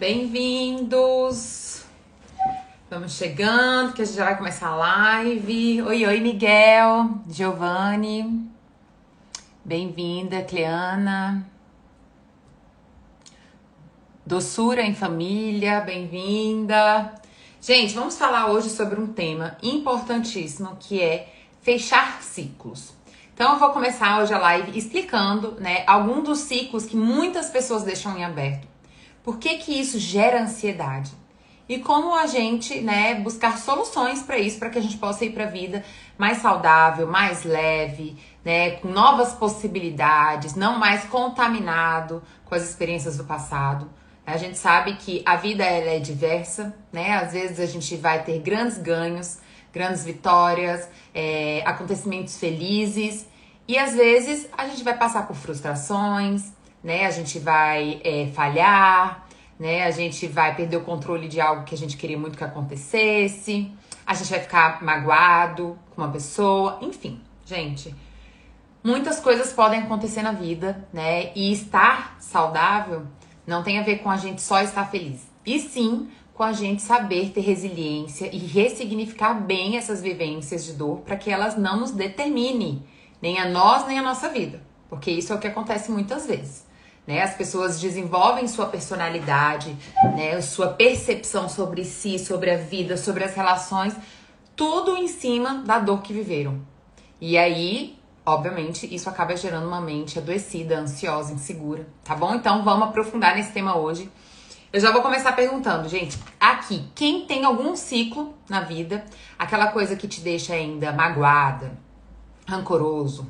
Bem-vindos! Vamos chegando, que a gente já vai começar a live. Oi, Miguel, Giovanni. Bem-vinda, Cleana. Doçura em família, bem-vinda. Gente, vamos falar hoje sobre um tema importantíssimo, que é fechar ciclos. Então, eu vou começar hoje a live explicando, alguns dos ciclos que muitas pessoas deixam em aberto. Por que que isso gera ansiedade? E como a gente, buscar soluções para isso, para que a gente possa ir para a vida mais saudável, mais leve, com novas possibilidades, não mais contaminado com as experiências do passado. A gente sabe que a vida ela é diversa, Às vezes a gente vai ter grandes ganhos, grandes vitórias, acontecimentos felizes, e às vezes a gente vai passar por frustrações, A gente vai falhar, A gente vai perder o controle de algo que a gente queria muito que acontecesse, a gente vai ficar magoado com uma pessoa, enfim, gente. Muitas coisas podem acontecer na vida, E estar saudável não tem a ver com a gente só estar feliz, e sim com a gente saber ter resiliência e ressignificar bem essas vivências de dor para que elas não nos determinem, nem a nós, nem a nossa vida. Porque isso é o que acontece muitas vezes. As pessoas desenvolvem sua personalidade, sua percepção sobre si, sobre a vida, sobre as relações, tudo em cima da dor que viveram. E aí, obviamente, isso acaba gerando uma mente adoecida, ansiosa, insegura, tá bom? Então, vamos aprofundar nesse tema hoje. Eu já vou começar perguntando, gente, aqui, quem tem algum ciclo na vida, aquela coisa que te deixa ainda magoada, rancoroso,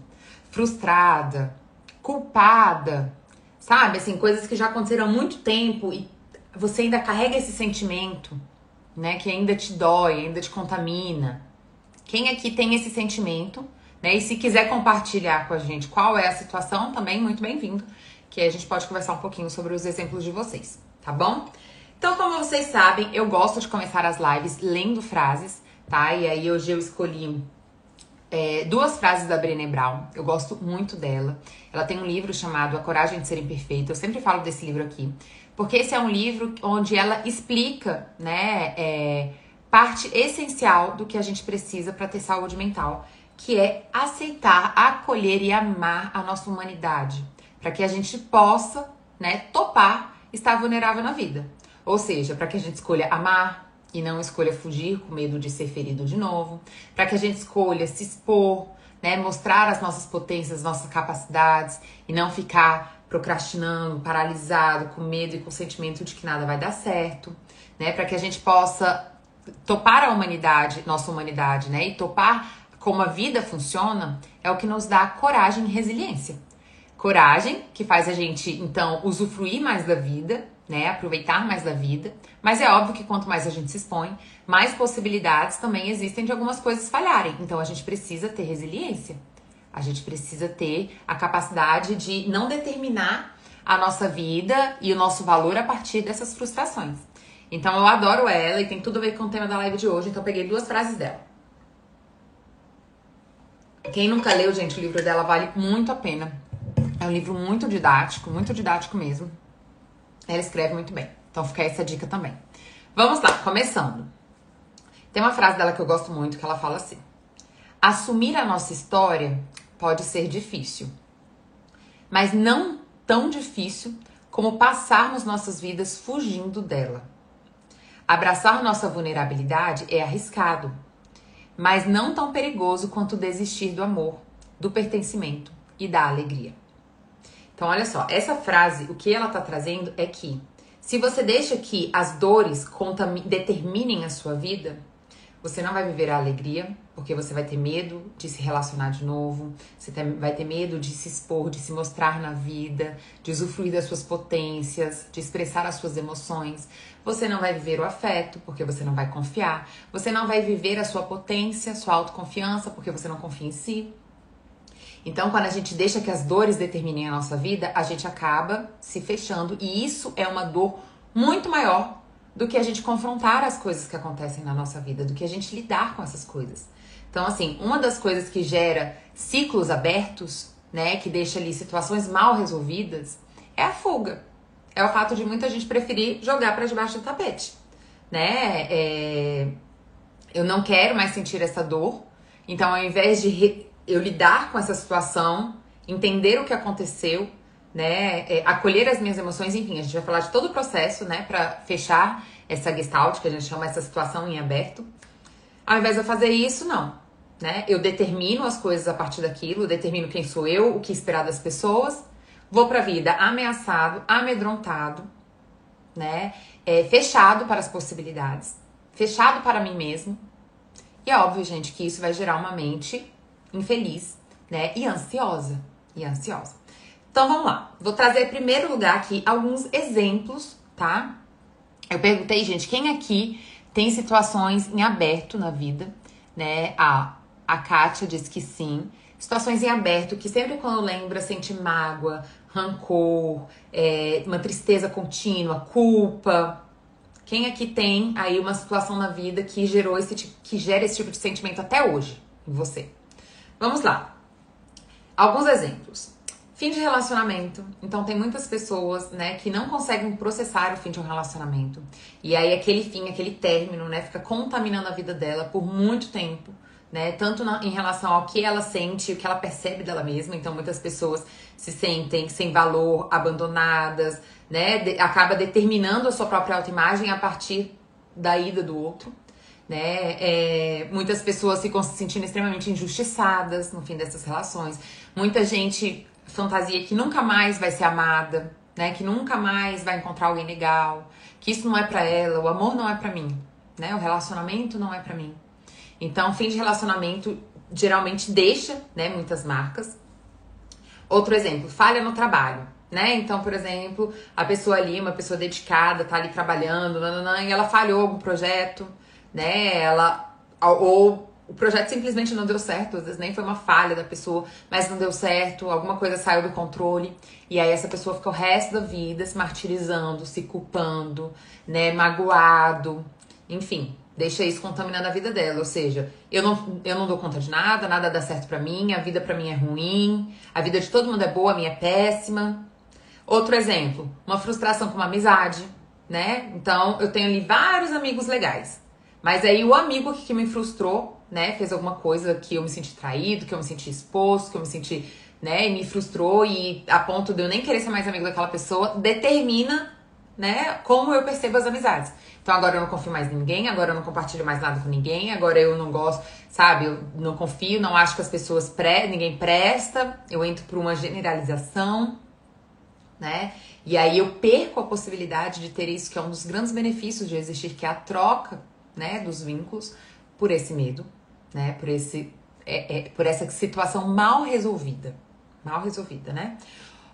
frustrada, culpada, sabe? Assim, coisas que já aconteceram há muito tempo e você ainda carrega esse sentimento, que ainda te dói, ainda te contamina. Quem aqui tem esse sentimento, E se quiser compartilhar com a gente qual é a situação, também muito bem-vindo, que a gente pode conversar um pouquinho sobre os exemplos de vocês, tá bom? Então, como vocês sabem, eu gosto de começar as lives lendo frases, tá? E aí hoje eu escolhi duas frases da Brené Brown. Eu gosto muito dela. Ela tem um livro chamado A Coragem de Ser Imperfeita. Eu sempre falo desse livro aqui, porque esse é um livro onde ela explica, parte essencial do que a gente precisa para ter saúde mental, que é aceitar, acolher e amar a nossa humanidade, para que a gente possa, topar estar vulnerável na vida. Ou seja, para que a gente escolha amar e não escolha fugir com medo de ser ferido de novo, para que a gente escolha se expor, mostrar as nossas potências, as nossas capacidades e não ficar procrastinando, paralisado, com medo e com o sentimento de que nada vai dar certo, para que a gente possa topar a humanidade, nossa humanidade, e topar como a vida funciona, é o que nos dá coragem e resiliência. Coragem, que faz a gente, então, usufruir mais da vida, aproveitar mais da vida. Mas é óbvio que quanto mais a gente se expõe, mais possibilidades também existem de algumas coisas falharem. Então, a gente precisa ter resiliência. A gente precisa ter a capacidade de não determinar a nossa vida e o nosso valor a partir dessas frustrações. Então, eu adoro ela e tem tudo a ver com o tema da live de hoje. Então, eu peguei duas frases dela. Quem nunca leu, gente, o livro dela vale muito a pena. É um livro muito didático mesmo. Ela escreve muito bem. Então fica essa dica também. Vamos lá, começando. Tem uma frase dela que eu gosto muito, que ela fala assim: assumir a nossa história pode ser difícil, mas não tão difícil como passarmos nossas vidas fugindo dela. Abraçar nossa vulnerabilidade é arriscado, mas não tão perigoso quanto desistir do amor, do pertencimento e da alegria. Então, olha só, essa frase, o que ela tá trazendo é que se você deixa que as dores determinem a sua vida, você não vai viver a alegria, porque você vai ter medo de se relacionar de novo, você vai ter medo de se expor, de se mostrar na vida, de usufruir das suas potências, de expressar as suas emoções. Você não vai viver o afeto, porque você não vai confiar. Você não vai viver a sua potência, sua autoconfiança, porque você não confia em si. Então, quando a gente deixa que as dores determinem a nossa vida, a gente acaba se fechando. E isso é uma dor muito maior do que a gente confrontar as coisas que acontecem na nossa vida, do que a gente lidar com essas coisas. Então, assim, uma das coisas que gera ciclos abertos, que deixa ali situações mal resolvidas, é a fuga. é o fato de muita gente preferir jogar para debaixo do tapete, né? Eu não quero mais sentir essa dor, então ao invés de eu lidar com essa situação, entender o que aconteceu, né, acolher as minhas emoções, enfim, a gente vai falar de todo o processo, né, para fechar essa gestalt, que a gente chama essa situação em aberto. Ao invés de eu fazer isso, não, né, eu determino as coisas a partir daquilo, eu determino quem sou eu, o que esperar das pessoas, vou pra vida ameaçado, amedrontado, né, fechado para as possibilidades, fechado para mim mesmo. E é óbvio, gente, que isso vai gerar uma mente infeliz, né, e ansiosa, Então vamos lá, vou trazer em primeiro lugar aqui alguns exemplos, tá? Eu perguntei, gente, quem aqui tem situações em aberto na vida, né? A Kátia disse que sim. Situações em aberto que sempre quando lembra sente mágoa, rancor, uma tristeza contínua, culpa. Quem aqui tem aí uma situação na vida que gera esse tipo de sentimento até hoje em você? Vamos lá. Alguns exemplos. Fim de relacionamento. Então, tem muitas pessoas, né, que não conseguem processar o fim de um relacionamento. E aí, aquele fim, aquele término, né, fica contaminando a vida dela por muito tempo, né? Tanto em relação ao que ela sente, o que ela percebe dela mesma. Então, muitas pessoas se sentem sem valor, abandonadas, né? Acaba determinando a sua própria autoimagem a partir da ida do outro. Né? Muitas pessoas ficam se sentindo extremamente injustiçadas no fim dessas relações. Muita gente fantasia que nunca mais vai ser amada, né? Que nunca mais vai encontrar alguém legal, que isso não é pra ela, o amor não é pra mim, né? O relacionamento não é pra mim. Então, fim de relacionamento geralmente deixa, né, muitas marcas. Outro exemplo, falha no trabalho, né? Então, por exemplo, a pessoa ali, uma pessoa dedicada, tá ali trabalhando, e ela falhou algum projeto, né? Ou o projeto simplesmente não deu certo, às vezes nem foi uma falha da pessoa, mas não deu certo, alguma coisa saiu do controle, e aí essa pessoa fica o resto da vida se martirizando, se culpando, né, magoado, enfim, deixa isso contaminando a vida dela, ou seja, eu não dou conta de nada, nada dá certo pra mim, a vida pra mim é ruim, a vida de todo mundo é boa, a minha é péssima. Outro exemplo, uma frustração com uma amizade, né? Então, eu tenho ali vários amigos legais, mas aí o amigo que me frustrou, né, fez alguma coisa que eu me senti traído, que eu me senti exposto, que eu me senti, né, e me frustrou e a ponto de eu nem querer ser mais amigo daquela pessoa, determina, né, como eu percebo as amizades. Então agora eu não confio mais em ninguém, agora eu não compartilho mais nada com ninguém, agora eu não gosto, sabe, eu não confio, não acho que as pessoas, ninguém presta, eu entro por uma generalização, né, e aí eu perco a possibilidade de ter isso, que é um dos grandes benefícios de existir, que é a troca, né, dos vínculos, por esse medo, né, por essa situação mal resolvida, né.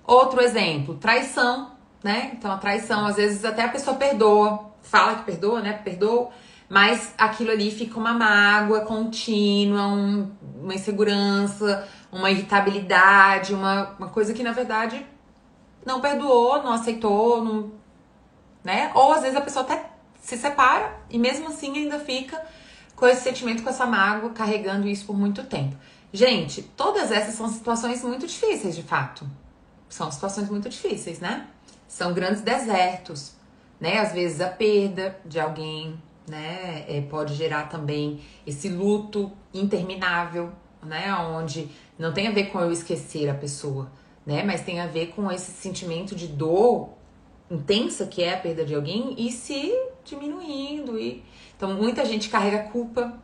Outro exemplo, traição, né, então a traição, às vezes até a pessoa perdoa, fala que perdoa, né, perdoa, mas aquilo ali fica uma mágoa contínua, uma insegurança, uma irritabilidade, uma coisa que na verdade não perdoou, não aceitou, não, né, ou às vezes a pessoa até se separa e mesmo assim ainda fica com esse sentimento, com essa mágoa, carregando isso por muito tempo. Gente, todas essas são situações muito difíceis, de fato. São situações muito difíceis, né? São grandes desertos, né? Às vezes a perda de alguém, né? Pode gerar também esse luto interminável, né? Onde não tem a ver com eu esquecer a pessoa, né? Mas tem a ver com esse sentimento de dor intensa que é a perda de alguém e se diminuindo. Então, muita gente carrega culpa,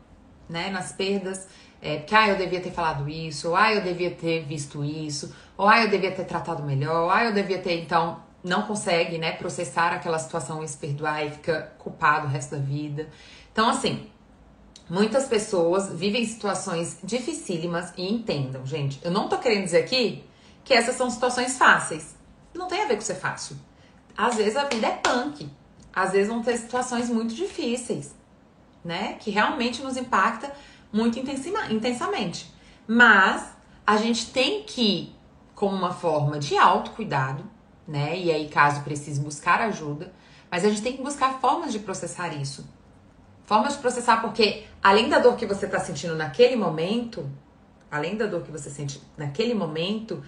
né, nas perdas, porque, eu devia ter falado isso, ou, eu devia ter visto isso, ou, eu devia ter tratado melhor, ou, eu devia ter, então, não consegue, né, processar aquela situação e se perdoar e fica culpado o resto da vida. Então, assim, muitas pessoas vivem situações dificílimas e entendam, gente, eu não tô querendo dizer aqui que essas são situações fáceis. Não tem a ver com ser fácil. Às vezes a vida é punk. Às vezes vão ter situações muito difíceis, né? Que realmente nos impacta muito intensamente. Mas a gente tem que, como uma forma de autocuidado, né? E aí, caso precise, buscar ajuda. Mas a gente tem que buscar formas de processar isso. Formas de processar, porque além da dor que você está sentindo naquele momento, além da dor que você sente naquele momento,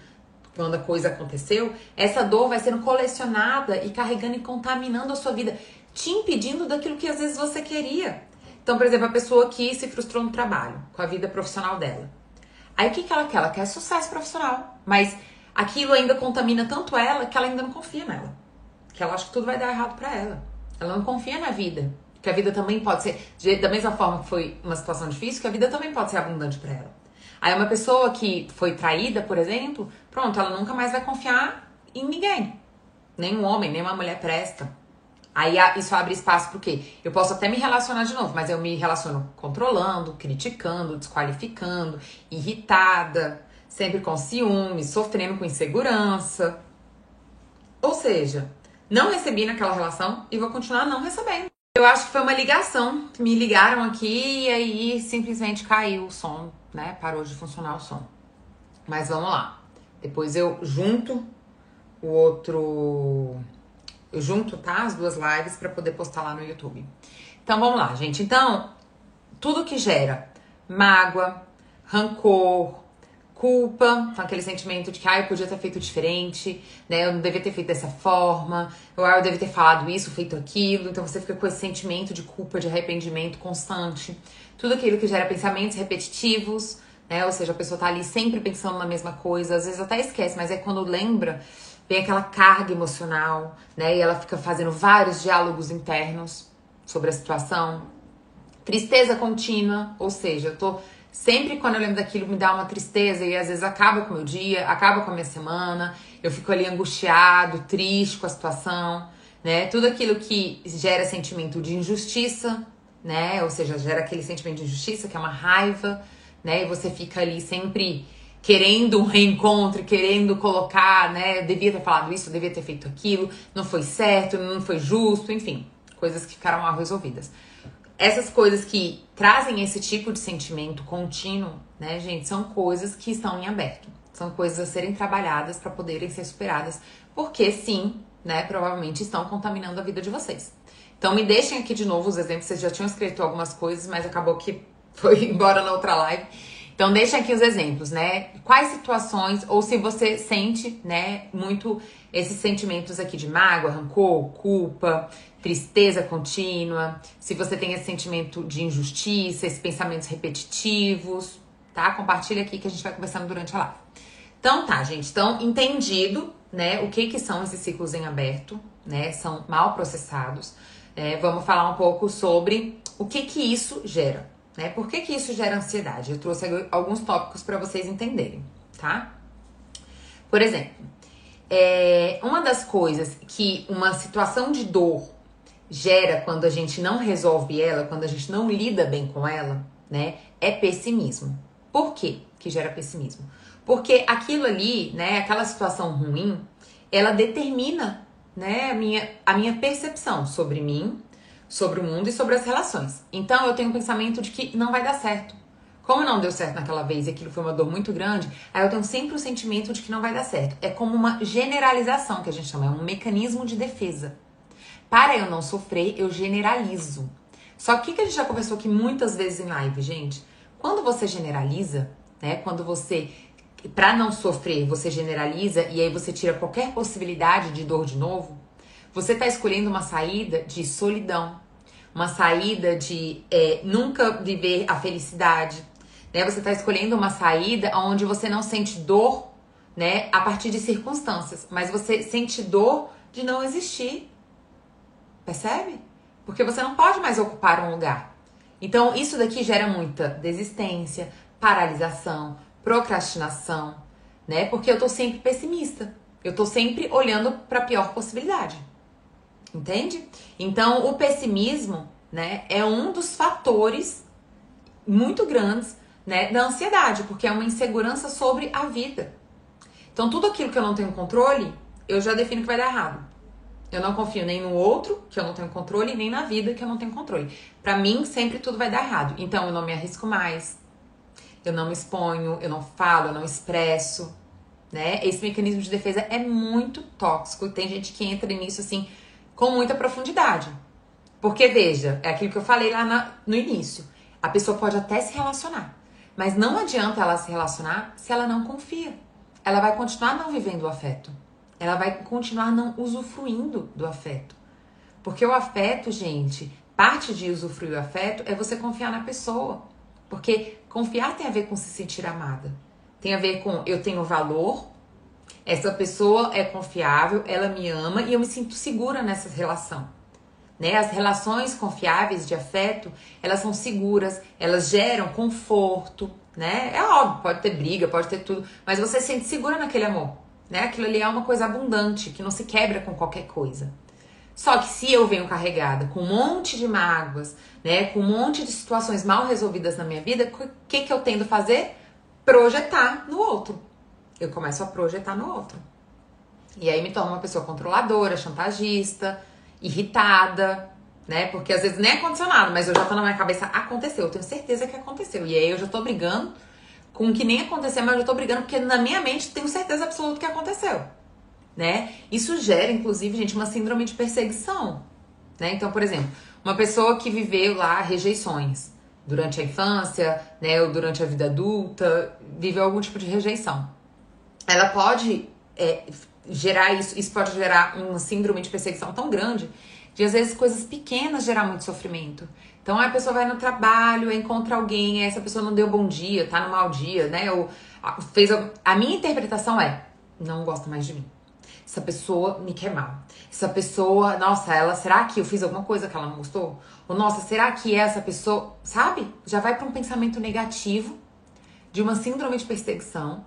quando a coisa aconteceu, essa dor vai sendo colecionada e carregando e contaminando a sua vida, te impedindo daquilo que às vezes você queria. Então, por exemplo, a pessoa que se frustrou no trabalho, com a vida profissional dela. Aí o que ela quer? Ela quer sucesso profissional, mas aquilo ainda contamina tanto ela que ela ainda não confia nela. Que ela acha que tudo vai dar errado pra ela. Ela não confia na vida. Que a vida também pode ser, da mesma forma que foi uma situação difícil, que a vida também pode ser abundante pra ela. Aí uma pessoa que foi traída, por exemplo, pronto, ela nunca mais vai confiar em ninguém. Nem um homem, nem uma mulher presta. Aí isso abre espaço pro quê? Eu posso até me relacionar de novo, mas eu me relaciono controlando, criticando, desqualificando, irritada, sempre com ciúme, sofrendo com insegurança. Ou seja, não recebi naquela relação e vou continuar não recebendo. Eu acho que foi uma ligação. Me ligaram aqui e aí simplesmente caiu o som, né? Parou de funcionar o som. Mas vamos lá. Depois eu junto o outro... Eu junto, tá? As duas lives pra poder postar lá no YouTube. Então vamos lá, gente. Então, tudo que gera mágoa, rancor, culpa, então aquele sentimento de que eu podia ter feito diferente, né? Eu não devia ter feito dessa forma, eu devia ter falado isso, feito aquilo. Então você fica com esse sentimento de culpa, de arrependimento constante. Tudo aquilo que gera pensamentos repetitivos, né? Ou seja, a pessoa tá ali sempre pensando na mesma coisa, às vezes até esquece, mas é quando lembra, vem aquela carga emocional, né? E ela fica fazendo vários diálogos internos sobre a situação. Tristeza contínua, ou seja, eu tô sempre, quando eu lembro daquilo, me dá uma tristeza e às vezes acaba com o meu dia, acaba com a minha semana, eu fico ali angustiado, triste com a situação, né? Tudo aquilo que gera sentimento de injustiça, né? Ou seja, gera aquele sentimento de injustiça, que é uma raiva, né? E você fica ali sempre querendo um reencontro, querendo colocar, né? Eu devia ter falado isso, eu devia ter feito aquilo, não foi certo, não foi justo, enfim, coisas que ficaram mal resolvidas. Essas coisas que trazem esse tipo de sentimento contínuo, né, gente, são coisas que estão em aberto. São coisas a serem trabalhadas para poderem ser superadas, porque sim, né, provavelmente estão contaminando a vida de vocês. Então me deixem aqui de novo os exemplos, vocês já tinham escrito algumas coisas, mas acabou que foi embora na outra live. Então deixa aqui os exemplos, né? Quais situações, ou se você sente, né, muito esses sentimentos aqui de mágoa, rancor, culpa, tristeza contínua, se você tem esse sentimento de injustiça, esses pensamentos repetitivos, tá? Compartilha aqui que a gente vai conversando durante a live. Então tá, gente, então entendido, né, o que são esses ciclos em aberto, né, são mal processados, vamos falar um pouco sobre o que isso gera. Né? Por que isso gera ansiedade? Eu trouxe alguns tópicos para vocês entenderem, tá? Por exemplo, uma das coisas que uma situação de dor gera quando a gente não resolve ela, quando a gente não lida bem com ela, né, é pessimismo. Por quê que gera pessimismo? Porque aquilo ali, né, aquela situação ruim, ela determina, né, a minha percepção sobre mim, sobre o mundo e sobre as relações. Então eu tenho um pensamento de que não vai dar certo. Como não deu certo naquela vez e aquilo foi uma dor muito grande, aí eu tenho sempre o sentimento de que não vai dar certo. É como uma generalização que a gente chama, é um mecanismo de defesa. Para eu não sofrer, eu generalizo. Só que o que a gente já conversou aqui muitas vezes em live, gente? Quando você generaliza, né? Quando você, para não sofrer, você generaliza e aí você tira qualquer possibilidade de dor de novo, você está escolhendo uma saída de solidão, uma saída de nunca viver a felicidade, né? Você está escolhendo uma saída onde você não sente dor, né, a partir de circunstâncias, mas você sente dor de não existir, percebe? Porque você não pode mais ocupar um lugar. Então isso daqui gera muita desistência, paralisação, procrastinação, né? Porque eu tô sempre pessimista, eu tô sempre olhando para a pior possibilidade. Entende? Então, o pessimismo, né, é um dos fatores muito grandes, né, da ansiedade, porque é uma insegurança sobre a vida. Então, tudo aquilo que eu não tenho controle, eu já defino que vai dar errado. Eu não confio nem no outro, que eu não tenho controle, nem na vida, que eu não tenho controle. Pra mim, sempre tudo vai dar errado. Então, eu não me arrisco mais, eu não me exponho, eu não falo, eu não expresso, né? Esse mecanismo de defesa é muito tóxico. Tem gente que entra nisso, assim, com muita profundidade. Porque, veja, é aquilo que eu falei lá no início. A pessoa pode até se relacionar, mas não adianta ela se relacionar se ela não confia. ela vai continuar não vivendo o afeto. Ela vai continuar não usufruindo do afeto. Porque o afeto, gente, parte de usufruir o afeto é você confiar na pessoa. Porque confiar tem a ver com se sentir amada. Tem a ver com eu tenho valor, essa pessoa é confiável, ela me ama e eu me sinto segura nessa relação. Né? As relações confiáveis de afeto, elas são seguras, elas geram conforto, né? É óbvio, pode ter briga, pode ter tudo, mas você se sente segura naquele amor, né? Aquilo ali é uma coisa abundante, que não se quebra com qualquer coisa. Só que se eu venho carregada com um monte de mágoas, né? Com um monte de situações mal resolvidas na minha vida, o que eu tendo a fazer? Projetar no outro. Eu começo a projetar no outro. E aí me torno uma pessoa controladora, chantagista, irritada, né? Porque às vezes nem aconteceu nada, mas eu já tô na minha cabeça, aconteceu, eu tenho certeza que aconteceu. E aí eu já tô brigando com o que nem aconteceu, mas eu já tô brigando porque na minha mente tenho certeza absoluta que aconteceu, né? Isso gera, inclusive, gente, uma síndrome de perseguição, né? Então, por exemplo, uma pessoa que viveu lá rejeições durante a infância, né, ou durante a vida adulta, viveu algum tipo de rejeição. Ela pode gerar isso pode gerar uma síndrome de perseguição tão grande, de às vezes coisas pequenas gerar muito sofrimento. Então a pessoa vai no trabalho, encontra alguém, essa pessoa não deu bom dia, tá no mau dia, né? Ou fez a minha interpretação não gosta mais de mim. Essa pessoa me quer mal. Essa pessoa, nossa, será que eu fiz alguma coisa que ela não gostou? Ou nossa, será que essa pessoa, sabe? Já vai para um pensamento negativo de uma síndrome de perseguição.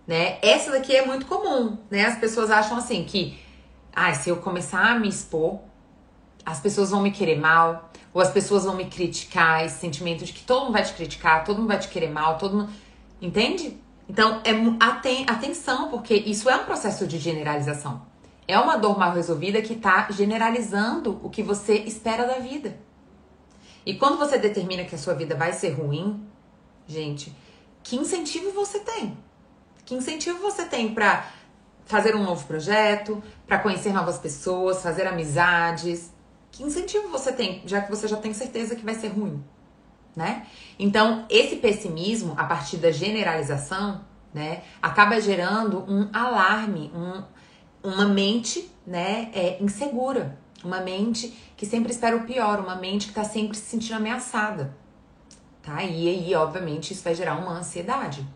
Né? Essa daqui é muito comum, né? As pessoas acham assim que se eu começar a me expor, as pessoas vão me querer mal, ou as pessoas vão me criticar, esse sentimento de que todo mundo vai te criticar, todo mundo vai te querer mal, todo mundo... Entende? Então, atenção, porque isso é um processo de generalização. É uma dor mal resolvida que tá generalizando o que você espera da vida. E quando você determina que a sua vida vai ser ruim, gente, que incentivo você tem? Que incentivo você tem para fazer um novo projeto, para conhecer novas pessoas, fazer amizades? Que incentivo você tem, já que você já tem certeza que vai ser ruim, né? Então, esse pessimismo, a partir da generalização, né, acaba gerando um alarme, uma mente, né, insegura, uma mente que sempre espera o pior, uma mente que está sempre se sentindo ameaçada, tá? E aí, obviamente, isso vai gerar uma ansiedade.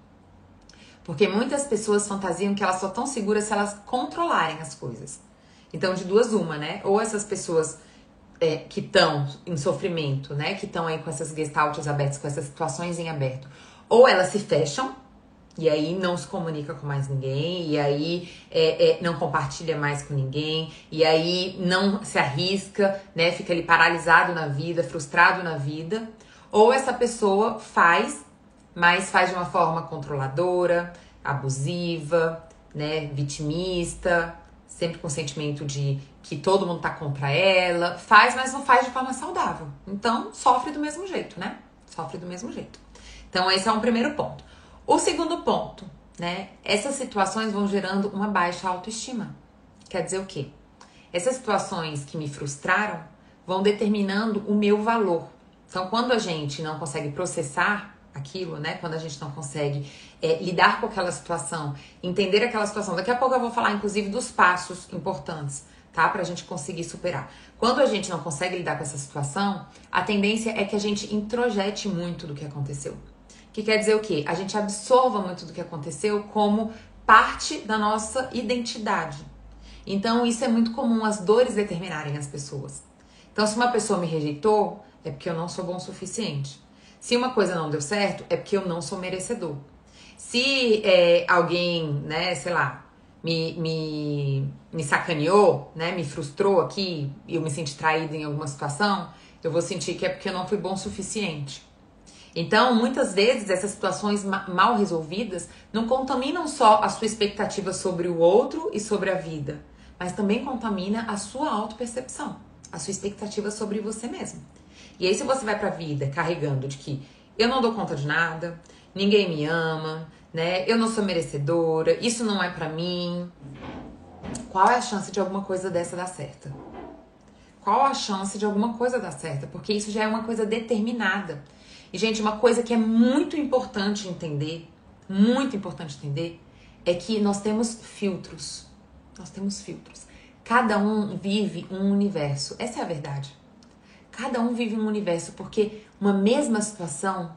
Porque muitas pessoas fantasiam que elas só estão seguras se elas controlarem as coisas. Então, de duas uma, né? Ou essas pessoas que estão em sofrimento, né? Que estão aí com essas gestaltes abertas, com essas situações em aberto. Ou elas se fecham, e aí não se comunica com mais ninguém, e aí não compartilha mais com ninguém, e aí não se arrisca, né? Fica ali paralisado na vida, frustrado na vida. Ou essa pessoa mas faz de uma forma controladora, abusiva, né, vitimista, sempre com o sentimento de que todo mundo tá contra ela, mas não faz de forma saudável. Então, sofre do mesmo jeito, né? Sofre do mesmo jeito. Então, esse é um primeiro ponto. O segundo ponto, né? Essas situações vão gerando uma baixa autoestima. Quer dizer o quê? Essas situações que me frustraram vão determinando o meu valor. Então, quando a gente não consegue processar aquilo, né? Quando a gente não consegue lidar com aquela situação, entender aquela situação. Daqui a pouco eu vou falar, inclusive, dos passos importantes, tá? Pra gente conseguir superar. Quando a gente não consegue lidar com essa situação, a tendência é que a gente introjete muito do que aconteceu. Que quer dizer o quê? A gente absorva muito do que aconteceu como parte da nossa identidade. Então, isso é muito comum, as dores determinarem as pessoas. Então, se uma pessoa me rejeitou, é porque eu não sou bom o suficiente. Se uma coisa não deu certo, é porque eu não sou merecedor. Se alguém, né, sei lá, me sacaneou, né, me frustrou aqui, e eu me senti traída em alguma situação, eu vou sentir que é porque eu não fui bom o suficiente. Então, muitas vezes, essas situações mal resolvidas não contaminam só a sua expectativa sobre o outro e sobre a vida, mas também contamina a sua autopercepção, a sua expectativa sobre você mesmo. E aí, se você vai pra vida carregando de que eu não dou conta de nada, ninguém me ama, né? Eu não sou merecedora, isso não é pra mim. Qual é a chance de alguma coisa dessa dar certo? Qual a chance de alguma coisa dar certo? Porque isso já é uma coisa determinada. E, gente, uma coisa que é muito importante entender, é que nós temos filtros. Nós temos filtros. Cada um vive um universo. Essa é a verdade. Cada um vive um universo porque uma mesma situação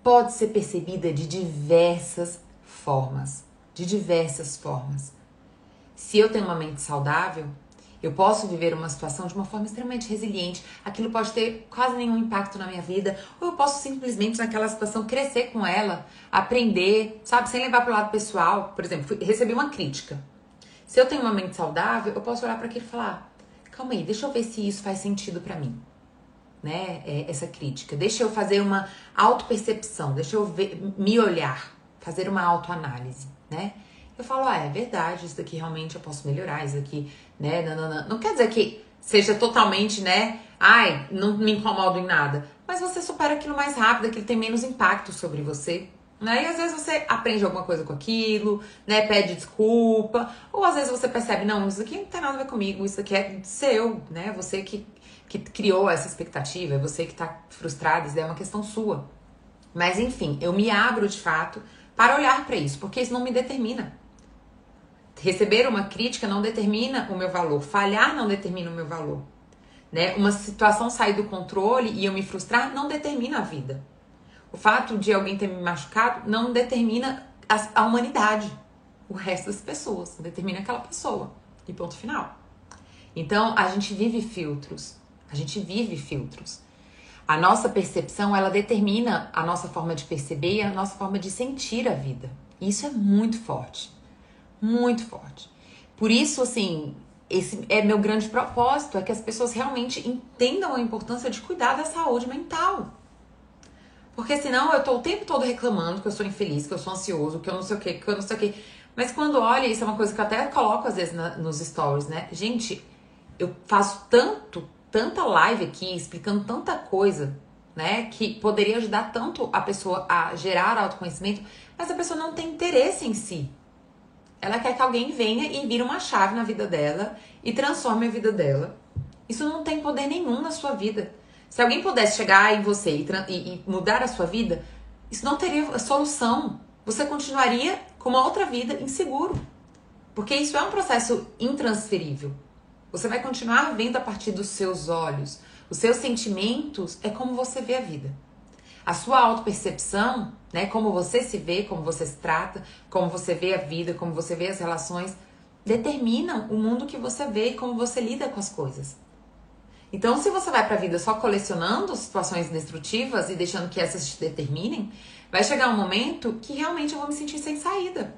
pode ser percebida de diversas formas. De diversas formas. Se eu tenho uma mente saudável, eu posso viver uma situação de uma forma extremamente resiliente. Aquilo pode ter quase nenhum impacto na minha vida. Ou eu posso simplesmente, naquela situação, crescer com ela, aprender, sabe? Sem levar para o lado pessoal. Por exemplo, recebi uma crítica. Se eu tenho uma mente saudável, eu posso olhar para aquilo e falar: calma aí, deixa eu ver se isso faz sentido para mim. Né? Essa crítica. Deixa eu fazer uma autopercepção. Deixa eu me olhar. Fazer uma autoanálise, né? Eu falo, é verdade, isso daqui realmente eu posso melhorar, isso daqui, né, não quer dizer que seja totalmente, né, ai, não me incomodo em nada, mas você supera aquilo mais rápido, aquilo tem menos impacto sobre você, né, e às vezes você aprende alguma coisa com aquilo, né, pede desculpa, ou às vezes você percebe, não, isso aqui não tem nada a ver comigo, isso aqui é seu, né, você que criou essa expectativa, é você que tá frustrado, isso é uma questão sua. Mas enfim, eu me abro de fato para olhar para isso, porque isso não me determina. Receber uma crítica não determina o meu valor. Falhar não determina o meu valor. Né? Uma situação sair do controle e eu me frustrar não determina a vida. O fato de alguém ter me machucado não determina a humanidade. O resto das pessoas. Determina aquela pessoa. E ponto final. Então, a gente vive filtros. A gente vive filtros. A nossa percepção, ela determina a nossa forma de perceber e a nossa forma de sentir a vida. E isso é muito forte. Muito forte. Por isso, assim, esse é meu grande propósito, é que as pessoas realmente entendam a importância de cuidar da saúde mental. Porque senão eu tô o tempo todo reclamando que eu sou infeliz, que eu sou ansioso, que eu não sei o que eu não sei o que. Mas quando olha, isso é uma coisa que eu até coloco às vezes nos stories, né? Gente, eu faço tanta live aqui, explicando tanta coisa, né? Que poderia ajudar tanto a pessoa a gerar autoconhecimento, mas a pessoa não tem interesse em si. Ela quer que alguém venha e vire uma chave na vida dela e transforme a vida dela. Isso não tem poder nenhum na sua vida. Se alguém pudesse chegar em você e mudar a sua vida, isso não teria solução. Você continuaria com uma outra vida inseguro. Porque isso é um processo intransferível. Você vai continuar vendo a partir dos seus olhos. Os seus sentimentos é como você vê a vida. A sua autopercepção, né, como você se vê, como você se trata, como você vê a vida, como você vê as relações, determinam o mundo que você vê e como você lida com as coisas. Então, se você vai pra vida só colecionando situações destrutivas e deixando que essas te determinem, vai chegar um momento que realmente eu vou me sentir sem saída.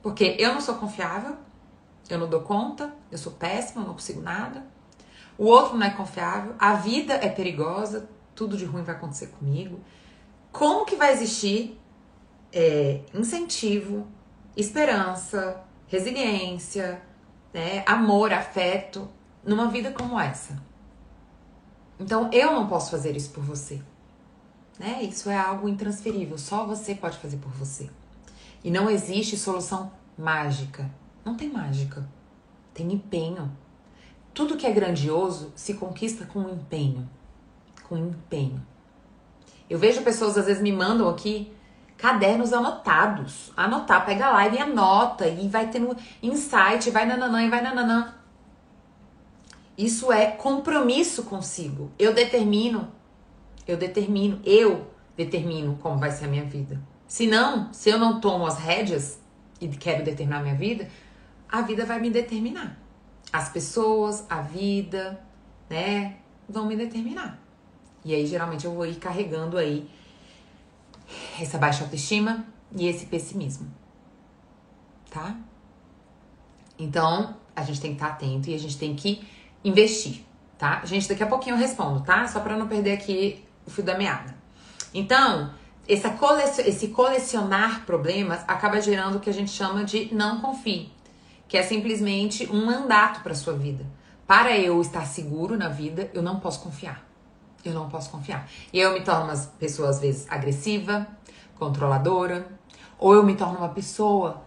Porque eu não sou confiável, eu não dou conta, eu sou péssima, eu não consigo nada. O outro não é confiável, a vida é perigosa, tudo de ruim vai acontecer comigo. Como que vai existir incentivo, esperança, resiliência, né, amor, afeto numa vida como essa? Então eu não posso fazer isso por você, né? Isso é algo intransferível, só você pode fazer por você. E não existe solução mágica. Não tem mágica, tem empenho. Tudo que é grandioso se conquista com empenho. Com empenho. Eu vejo pessoas às vezes me mandam aqui cadernos anotados. Anotar, pega a live e anota. E vai tendo insight, vai nananã e vai nananã. Isso é compromisso consigo. Eu determino como vai ser a minha vida. Se eu não tomo as rédeas e quero determinar a minha vida, a vida vai me determinar. As pessoas, a vida, né, vão me determinar. E aí, geralmente, eu vou ir carregando aí essa baixa autoestima e esse pessimismo, tá? Então, a gente tem que estar atento e a gente tem que investir, tá? Gente, daqui a pouquinho eu respondo, tá? Só pra não perder aqui o fio da meada. Então, esse colecionar problemas acaba gerando o que a gente chama de não confie, que é simplesmente um mandato pra sua vida. Para eu estar seguro na vida, eu não posso confiar. Eu não posso confiar. E eu me torno uma pessoa, às vezes, agressiva, controladora. Ou eu me torno uma pessoa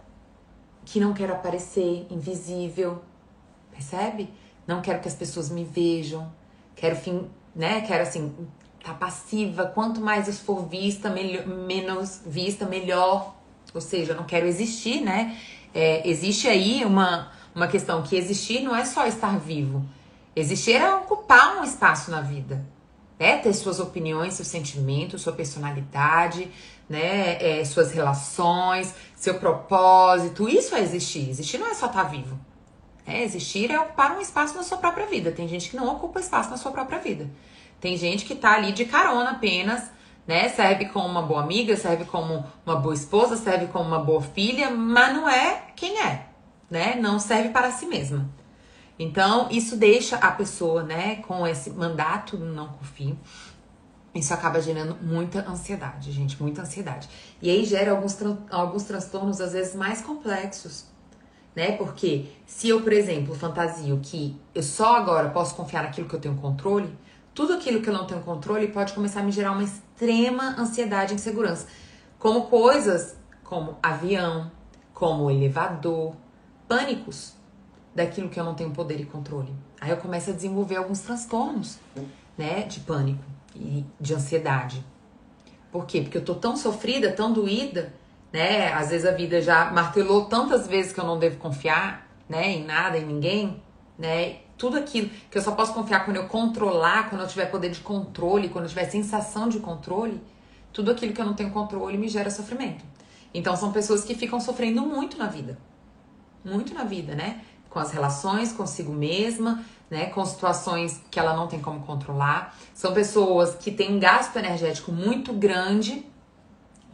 que não quero aparecer, invisível. Percebe? Não quero que as pessoas me vejam. Quero, Quero, assim, tá passiva. Quanto mais eu for vista, menos vista, melhor. Ou seja, eu não quero existir, né? Existe aí uma questão que existir não é só estar vivo. Existir é ocupar um espaço na vida. Ter suas opiniões, seus sentimentos, sua personalidade, né? Suas relações, seu propósito. Isso é existir. Existir não é só estar vivo. Existir é ocupar um espaço na sua própria vida. Tem gente que não ocupa espaço na sua própria vida. Tem gente que tá ali de carona apenas, né? Serve como uma boa amiga, serve como uma boa esposa, serve como uma boa filha, mas não é quem é, né? Não serve para si mesma. Então, isso deixa a pessoa, né, com esse mandato, não confio. Isso acaba gerando muita ansiedade, gente, muita ansiedade. E aí gera alguns transtornos, às vezes, mais complexos, né? Porque se eu, por exemplo, fantasio que eu só agora posso confiar naquilo que eu tenho controle, tudo aquilo que eu não tenho controle pode começar a me gerar uma extrema ansiedade e insegurança. Como coisas como avião, como elevador, pânicos daquilo que eu não tenho poder e controle. Aí eu começo a desenvolver alguns transtornos, né, de pânico e de ansiedade. Por quê? Porque eu tô tão sofrida, tão doída, né? Às vezes a vida já martelou tantas vezes que eu não devo confiar, né, em nada, em ninguém, né? Tudo aquilo que eu só posso confiar quando eu controlar, quando eu tiver poder de controle, quando eu tiver sensação de controle, tudo aquilo que eu não tenho controle me gera sofrimento. Então são pessoas que ficam sofrendo muito na vida, né? Com as relações consigo mesma, né? Com situações que ela não tem como controlar. São pessoas que têm um gasto energético muito grande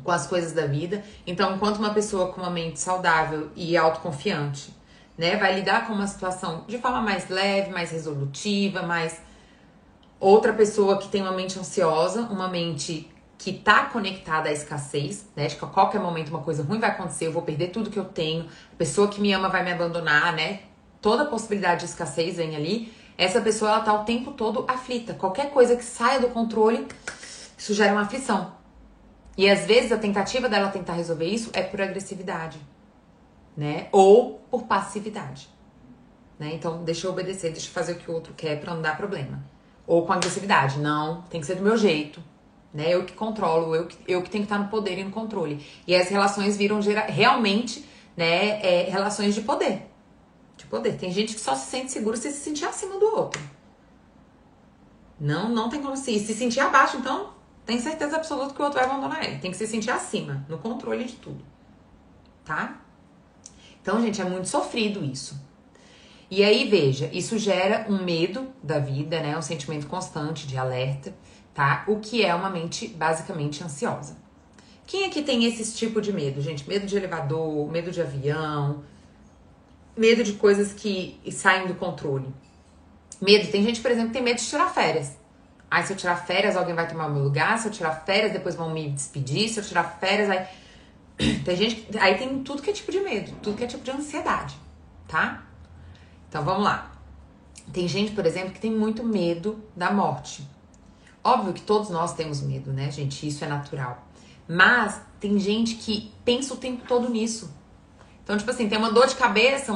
com as coisas da vida. Então, enquanto uma pessoa com uma mente saudável e autoconfiante, né, vai lidar com uma situação de forma mais leve, mais resolutiva, mais... Outra pessoa que tem uma mente ansiosa, uma mente que tá conectada à escassez, né, de que a qualquer momento uma coisa ruim vai acontecer, eu vou perder tudo que eu tenho, a pessoa que me ama vai me abandonar, né, toda possibilidade de escassez vem ali. Essa pessoa, ela tá o tempo todo aflita. Qualquer coisa que saia do controle, isso gera uma aflição. E às vezes a tentativa dela tentar resolver isso é por agressividade, né? Ou por passividade, né? Então, deixa eu obedecer, deixa eu fazer o que o outro quer pra não dar problema. Ou com agressividade, não, tem que ser do meu jeito, né? Eu que controlo, eu que tenho que estar no poder e no controle. E as relações viram realmente, né, relações de poder. De poder. Tem gente que só se sente seguro se sentir acima do outro. Não tem como se sentir abaixo, então tem certeza absoluta que o outro vai abandonar ele. Tem que se sentir acima, no controle de tudo, tá? Então, gente, é muito sofrido isso. E aí, veja, isso gera um medo da vida, né? Um sentimento constante de alerta, tá? O que é uma mente basicamente ansiosa. Quem aqui tem esse tipo de medo, gente? Medo de elevador, medo de avião, medo de coisas que saem do controle. Medo, tem gente, por exemplo, que tem medo de tirar férias. Se eu tirar férias, alguém vai tomar o meu lugar. Se eu tirar férias, depois vão me despedir. Se eu tirar férias, aí... Tem gente que... Aí tem tudo que é tipo de medo, tudo que é tipo de ansiedade, tá? Então, vamos lá. Tem gente, por exemplo, que tem muito medo da morte. Óbvio que todos nós temos medo, né, gente? Isso é natural. Mas tem gente que pensa o tempo todo nisso. Então, tipo assim, tem uma dor de cabeça,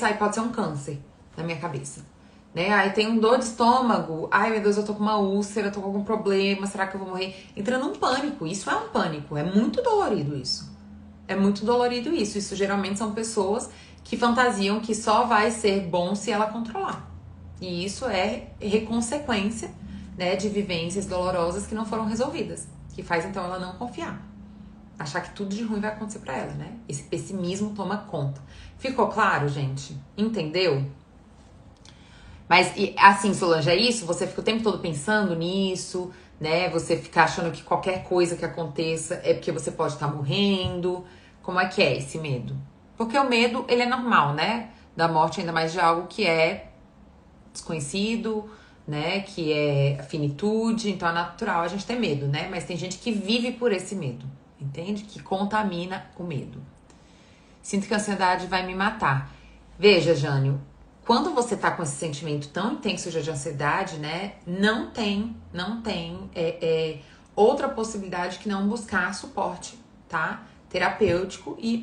aí pode ser um câncer na minha cabeça. Né? Aí tem um dor de estômago. Ai, meu Deus, eu tô com uma úlcera, eu tô com algum problema, será que eu vou morrer? Entra num pânico. Isso é um pânico. É muito dolorido isso. É muito dolorido isso. Isso geralmente são pessoas que fantasiam que só vai ser bom se ela controlar. E isso é consequência, né, de vivências dolorosas que não foram resolvidas. Que faz, então, ela não confiar. Achar que tudo de ruim vai acontecer pra ela, né? Esse pessimismo toma conta. Ficou claro, gente? Entendeu? Mas, assim, Solange, é isso? Você fica o tempo todo pensando nisso, né? Você fica achando que qualquer coisa que aconteça é porque você pode estar morrendo. Como é que é esse medo? Porque o medo, ele é normal, né? Da morte, ainda mais de algo que é desconhecido, né? Que é finitude, então é natural a gente ter medo, né? Mas tem gente que vive por esse medo, entende? Que contamina o medo. Sinto que a ansiedade vai me matar. Veja, Jânio, quando você tá com esse sentimento tão intenso de ansiedade, né? Não tem outra possibilidade que não buscar suporte, tá? Terapêutico e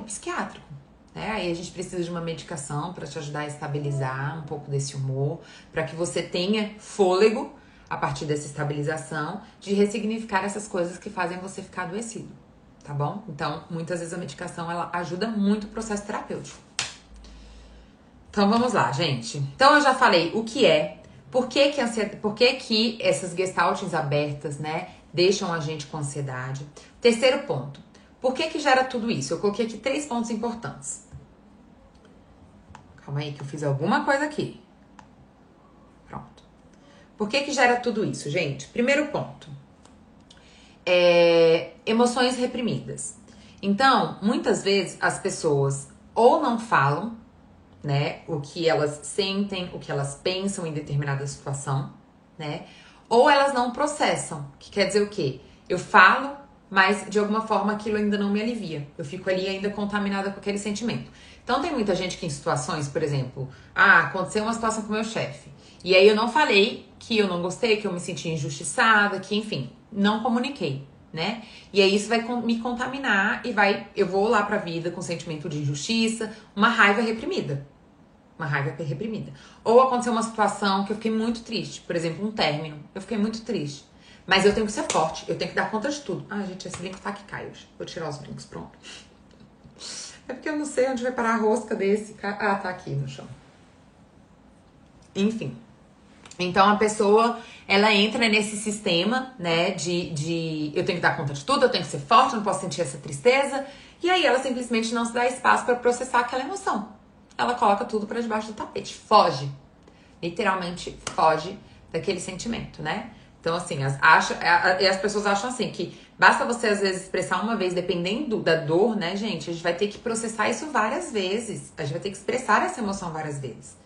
psiquiátrico. Né? Aí a gente precisa de uma medicação para te ajudar a estabilizar um pouco desse humor, para que você tenha fôlego a partir dessa estabilização de ressignificar essas coisas que fazem você ficar adoecido, tá bom? Então, muitas vezes a medicação, ela ajuda muito o processo terapêutico. Então, vamos lá, gente. Então, eu já falei o que é, por que que essas gestaltings abertas, né, deixam a gente com ansiedade. Terceiro ponto, por que gera tudo isso? Eu coloquei aqui 3 pontos importantes. Calma aí que eu fiz alguma coisa aqui. Pronto. Por que gera tudo isso, gente? Primeiro ponto. Emoções reprimidas. Então, muitas vezes as pessoas ou não falam, né, o que elas sentem, o que elas pensam em determinada situação, né, ou elas não processam, que quer dizer o quê? Eu falo, mas de alguma forma aquilo ainda não me alivia. Eu fico ali ainda contaminada com aquele sentimento. Então tem muita gente que em situações, por exemplo, aconteceu uma situação com o meu chefe, e aí eu não falei que eu não gostei, que eu me senti injustiçada, que enfim, não comuniquei, né? E aí isso vai me contaminar e eu vou lá pra vida com sentimento de injustiça, uma raiva reprimida. Uma raiva reprimida. Ou aconteceu uma situação que eu fiquei muito triste, por exemplo, um término. Eu fiquei muito triste. Mas eu tenho que ser forte, eu tenho que dar conta de tudo. Gente, esse brinco tá que cai hoje. Vou tirar os brincos, pronto. É porque eu não sei onde vai parar a rosca desse. Tá aqui no chão. Enfim. Então, a pessoa, ela entra nesse sistema, né, de eu tenho que dar conta de tudo, eu tenho que ser forte, eu não posso sentir essa tristeza. E aí, ela simplesmente não se dá espaço para processar aquela emoção. Ela coloca tudo para debaixo do tapete. Foge. Literalmente, foge daquele sentimento, né? Então, assim, as pessoas acham assim, que basta você, às vezes, expressar uma vez, dependendo da dor, né, gente? A gente vai ter que processar isso várias vezes. A gente vai ter que expressar essa emoção várias vezes.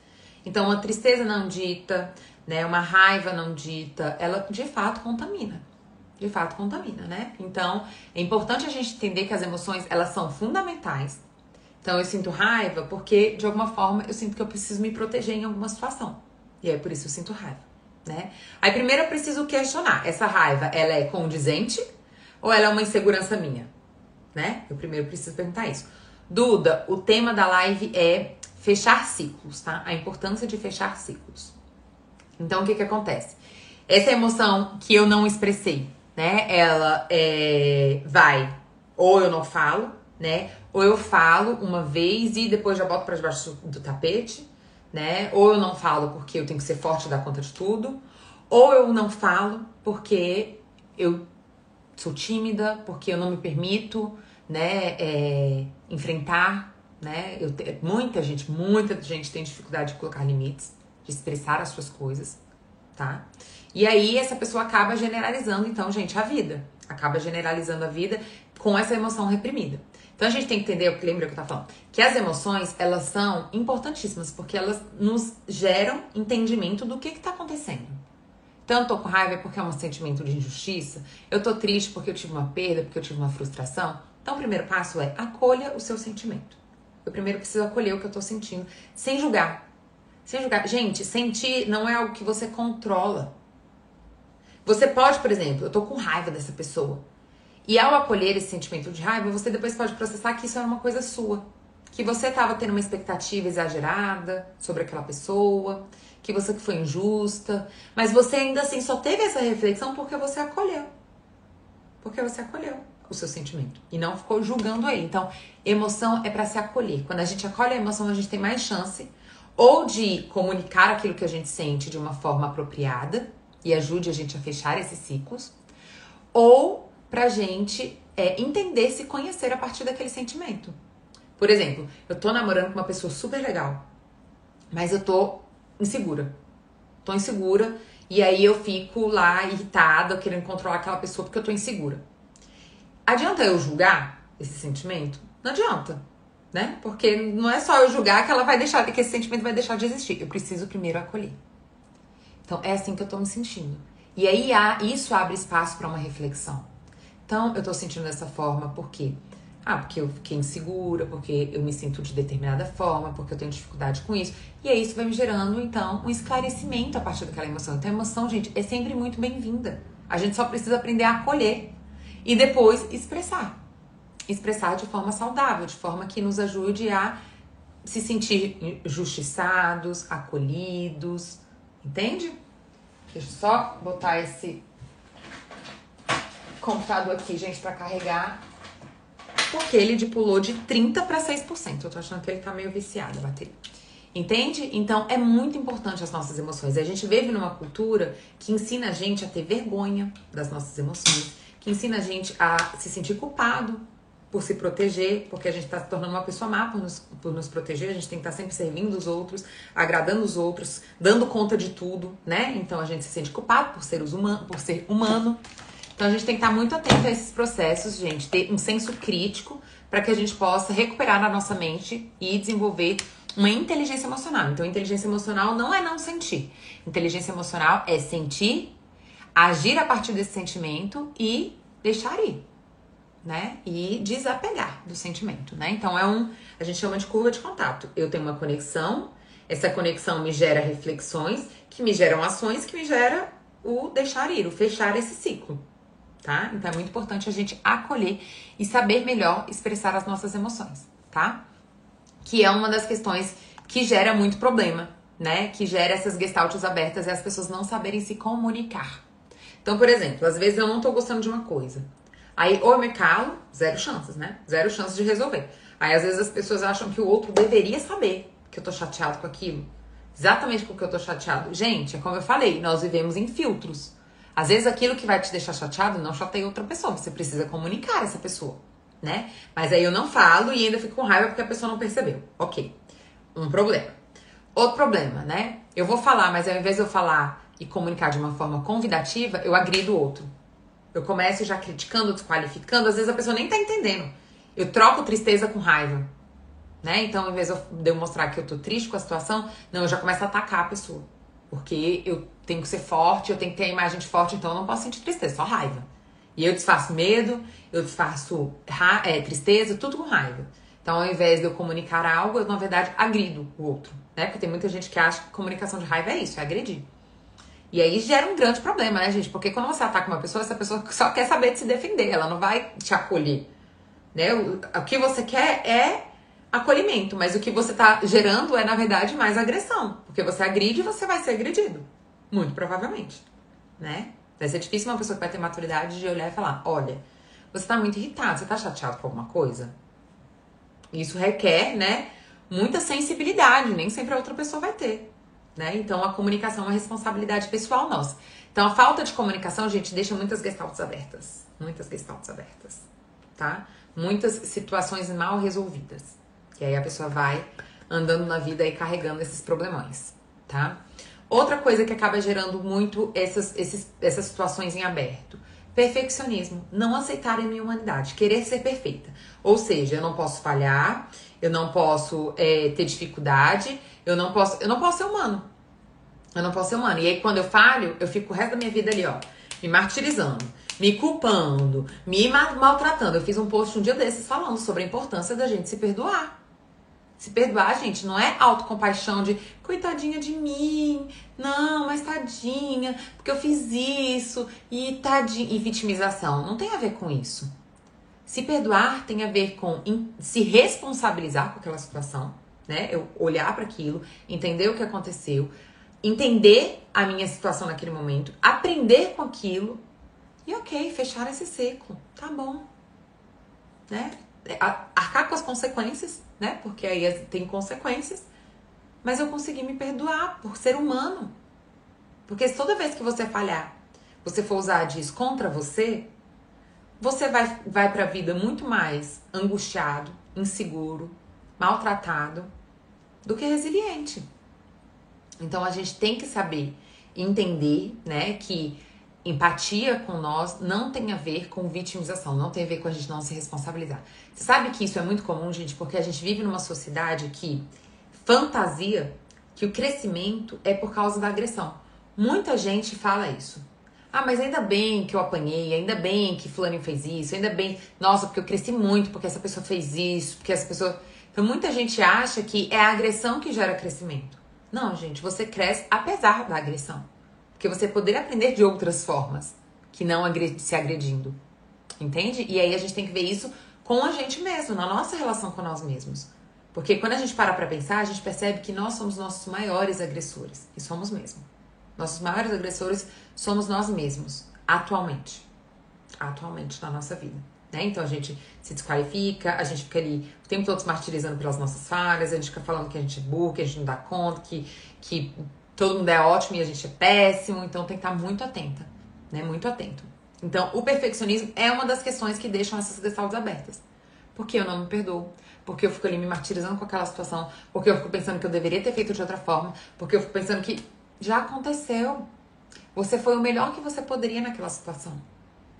Então, uma tristeza não dita, né, uma raiva não dita, ela de fato contamina. De fato contamina, né? Então, é importante a gente entender que as emoções, elas são fundamentais. Então, eu sinto raiva porque, de alguma forma, eu sinto que eu preciso me proteger em alguma situação. E aí, por isso, eu sinto raiva, né? Aí, primeiro, eu preciso questionar. Essa raiva, ela é condizente ou ela é uma insegurança minha? Né? Eu primeiro preciso perguntar isso. Duda, o tema da live é fechar ciclos, tá? A importância de fechar ciclos. Então, o que acontece? Essa emoção que eu não expressei, né? Ela vai, ou eu não falo, né? Ou eu falo uma vez e depois já boto pra debaixo do tapete, né? Ou eu não falo porque eu tenho que ser forte e dar conta de tudo. Ou eu não falo porque eu sou tímida, porque eu não me permito, né, enfrentar, né? Muita gente tem dificuldade de colocar limites, de expressar as suas coisas, tá? E aí essa pessoa acaba generalizando, então, gente, a vida. Acaba generalizando a vida com essa emoção reprimida. Então a gente tem que entender, lembra que eu tava falando, que as emoções, elas são importantíssimas, porque elas nos geram entendimento do que tá acontecendo. Então eu tô com raiva porque é um sentimento de injustiça, eu tô triste porque eu tive uma perda, porque eu tive uma frustração. Então o primeiro passo é acolha o seu sentimento. Eu primeiro preciso acolher o que eu tô sentindo, sem julgar. Sem julgar. Gente, sentir não é algo que você controla. Você pode, por exemplo, eu tô com raiva dessa pessoa. E ao acolher esse sentimento de raiva, você depois pode processar que isso é uma coisa sua. Que você estava tendo uma expectativa exagerada sobre aquela pessoa, que você foi injusta, mas você ainda assim só teve essa reflexão porque você acolheu. Porque você acolheu o seu sentimento e não ficou julgando ele. Então, emoção é para se acolher. Quando a gente acolhe a emoção, a gente tem mais chance ou de comunicar aquilo que a gente sente de uma forma apropriada e ajude a gente a fechar esses ciclos, ou pra gente entender, se conhecer a partir daquele sentimento. Por exemplo, eu tô namorando com uma pessoa super legal, mas eu tô insegura. Tô insegura e aí eu fico lá irritada, querendo controlar aquela pessoa porque eu tô insegura. Adianta eu julgar esse sentimento? Não adianta, né? Porque não é só eu julgar que ela vai deixar, que esse sentimento vai deixar de existir. Eu preciso primeiro acolher. Então, é assim que eu tô me sentindo. E aí, isso abre espaço para uma reflexão. Então, eu tô sentindo dessa forma por quê? Porque eu fiquei insegura, porque eu me sinto de determinada forma, porque eu tenho dificuldade com isso. E aí, isso vai me gerando, então, um esclarecimento a partir daquela emoção. Então, a emoção, gente, é sempre muito bem-vinda. A gente só precisa aprender a acolher. E depois, expressar. Expressar de forma saudável, de forma que nos ajude a se sentir justiçados, acolhidos. Entende? Deixa eu só botar esse computador aqui, gente, pra carregar. porque ele pulou de 30% para 6%. Eu tô achando que ele tá meio viciado a bateria. Entende? Então, é muito importante as nossas emoções. A gente vive numa cultura que ensina a gente a ter vergonha das nossas emoções, que ensina a gente a se sentir culpado por se proteger, porque a gente tá se tornando uma pessoa má por nos proteger, a gente tem que estar sempre servindo os outros, agradando os outros, dando conta de tudo, né? Então, a gente se sente culpado por ser humano. Então, a gente tem que estar muito atento a esses processos, gente, ter um senso crítico para que a gente possa recuperar na nossa mente e desenvolver uma inteligência emocional. Então, inteligência emocional não é não sentir. Inteligência emocional é sentir, agir a partir desse sentimento e deixar ir, né? E desapegar do sentimento, né? Então, a gente chama de curva de contato. Eu tenho uma conexão, essa conexão me gera reflexões, que me geram ações, que me gera o deixar ir, o fechar esse ciclo, tá? Então, é muito importante a gente acolher e saber melhor expressar as nossas emoções, tá? Que é uma das questões que gera muito problema, né? Que gera essas gestaltes abertas e as pessoas não saberem se comunicar. Então, por exemplo, às vezes eu não tô gostando de uma coisa. Aí, ou eu me calo, zero chances, né? Zero chances de resolver. Aí, às vezes as pessoas acham que o outro deveria saber que eu tô chateado com aquilo. Exatamente com o que eu tô chateado. Gente, é como eu falei, nós vivemos em filtros. Às vezes aquilo que vai te deixar chateado não chateia outra pessoa. Você precisa comunicar essa pessoa, né? Mas aí eu não falo e ainda fico com raiva porque a pessoa não percebeu. Ok, um problema. Outro problema, né? Eu vou falar, mas ao invés de eu falar e comunicar de uma forma convidativa, eu agrido o outro. Eu começo já criticando, desqualificando, às vezes a pessoa nem tá entendendo. Eu troco tristeza com raiva, né? Então, ao invés de eu mostrar que eu tô triste com a situação, não, eu já começo a atacar a pessoa. Porque eu tenho que ser forte, eu tenho que ter a imagem de forte, então eu não posso sentir tristeza, só raiva. E eu disfarço medo, eu disfarço tristeza, tudo com raiva. Então, ao invés de eu comunicar algo, eu, na verdade, agrido o outro, né? Porque tem muita gente que acha que comunicação de raiva é isso, é agredir. E aí gera um grande problema, né, gente? Porque quando você ataca uma pessoa, essa pessoa só quer saber de se defender, ela não vai te acolher, né? O que você quer é acolhimento, mas o que você tá gerando é, na verdade, mais agressão. Porque você agride e você vai ser agredido. Muito provavelmente, né? Vai ser difícil uma pessoa que vai ter maturidade de olhar e falar, olha, você tá muito irritado, você tá chateado com alguma coisa? Isso requer, né, muita sensibilidade, nem sempre a outra pessoa vai ter, né? Então, a comunicação é uma responsabilidade pessoal nossa. Então, a falta de comunicação, gente, deixa muitas gestaltes abertas. Muitas gestaltes abertas, tá? Muitas situações mal resolvidas. E aí a pessoa vai andando na vida e carregando esses problemões, tá? Outra coisa que acaba gerando muito essas situações em aberto. Perfeccionismo. Não aceitar a minha humanidade. Querer ser perfeita. Ou seja, eu não posso falhar, eu não posso ter dificuldade, eu não posso ser humano. Eu não posso ser humano. E aí, quando eu falho, eu fico o resto da minha vida ali, ó, me martirizando, me culpando, me maltratando. Eu fiz um post um dia desses falando sobre a importância da gente se perdoar. Se perdoar, gente, não é autocompaixão de coitadinha de mim, não, mas tadinha, porque eu fiz isso, e tadinha, e vitimização. Não tem a ver com isso. Se perdoar tem a ver com se responsabilizar com aquela situação, né? Eu olhar para aquilo, entender o que aconteceu, entender a minha situação naquele momento, aprender com aquilo e ok, fechar esse ciclo, tá bom, né? Arcar com as consequências, né? Porque aí tem consequências, mas eu consegui me perdoar por ser humano. Porque se toda vez que você falhar, você for usar disso contra você, você vai pra vida muito mais angustiado, inseguro, maltratado do que resiliente. Então, a gente tem que saber entender, né, que empatia com nós não tem a ver com vitimização, não tem a ver com a gente não se responsabilizar. Você sabe que isso é muito comum, gente, porque a gente vive numa sociedade que fantasia que o crescimento é por causa da agressão. Muita gente fala isso. Ah, mas ainda bem que eu apanhei, ainda bem que fulaninho fez isso, ainda bem, nossa, porque eu cresci muito, porque essa pessoa fez isso, porque essa pessoa... Então, muita gente acha que é a agressão que gera crescimento. Não, gente, você cresce apesar da agressão. Porque você poderia aprender de outras formas que não se agredindo. Entende? E aí a gente tem que ver isso com a gente mesmo, na nossa relação com nós mesmos. Porque quando a gente para pra pensar, a gente percebe que nós somos nossos maiores agressores. E somos mesmo. Nossos maiores agressores somos nós mesmos, atualmente. Atualmente na nossa vida. né? Então a gente se desqualifica, a gente fica ali o tempo todo se martirizando pelas nossas falhas, a gente fica falando que a gente é burro, que a gente não dá conta, que todo mundo é ótimo e a gente é péssimo. Então tem que estar muito atenta, né? Muito atento. Então o perfeccionismo é uma das questões que deixam essas gestaltes abertas. Porque eu não me perdoo, porque eu fico ali me martirizando com aquela situação, porque eu fico pensando que eu deveria ter feito de outra forma, porque eu fico pensando que já aconteceu. Você foi o melhor que você poderia naquela situação.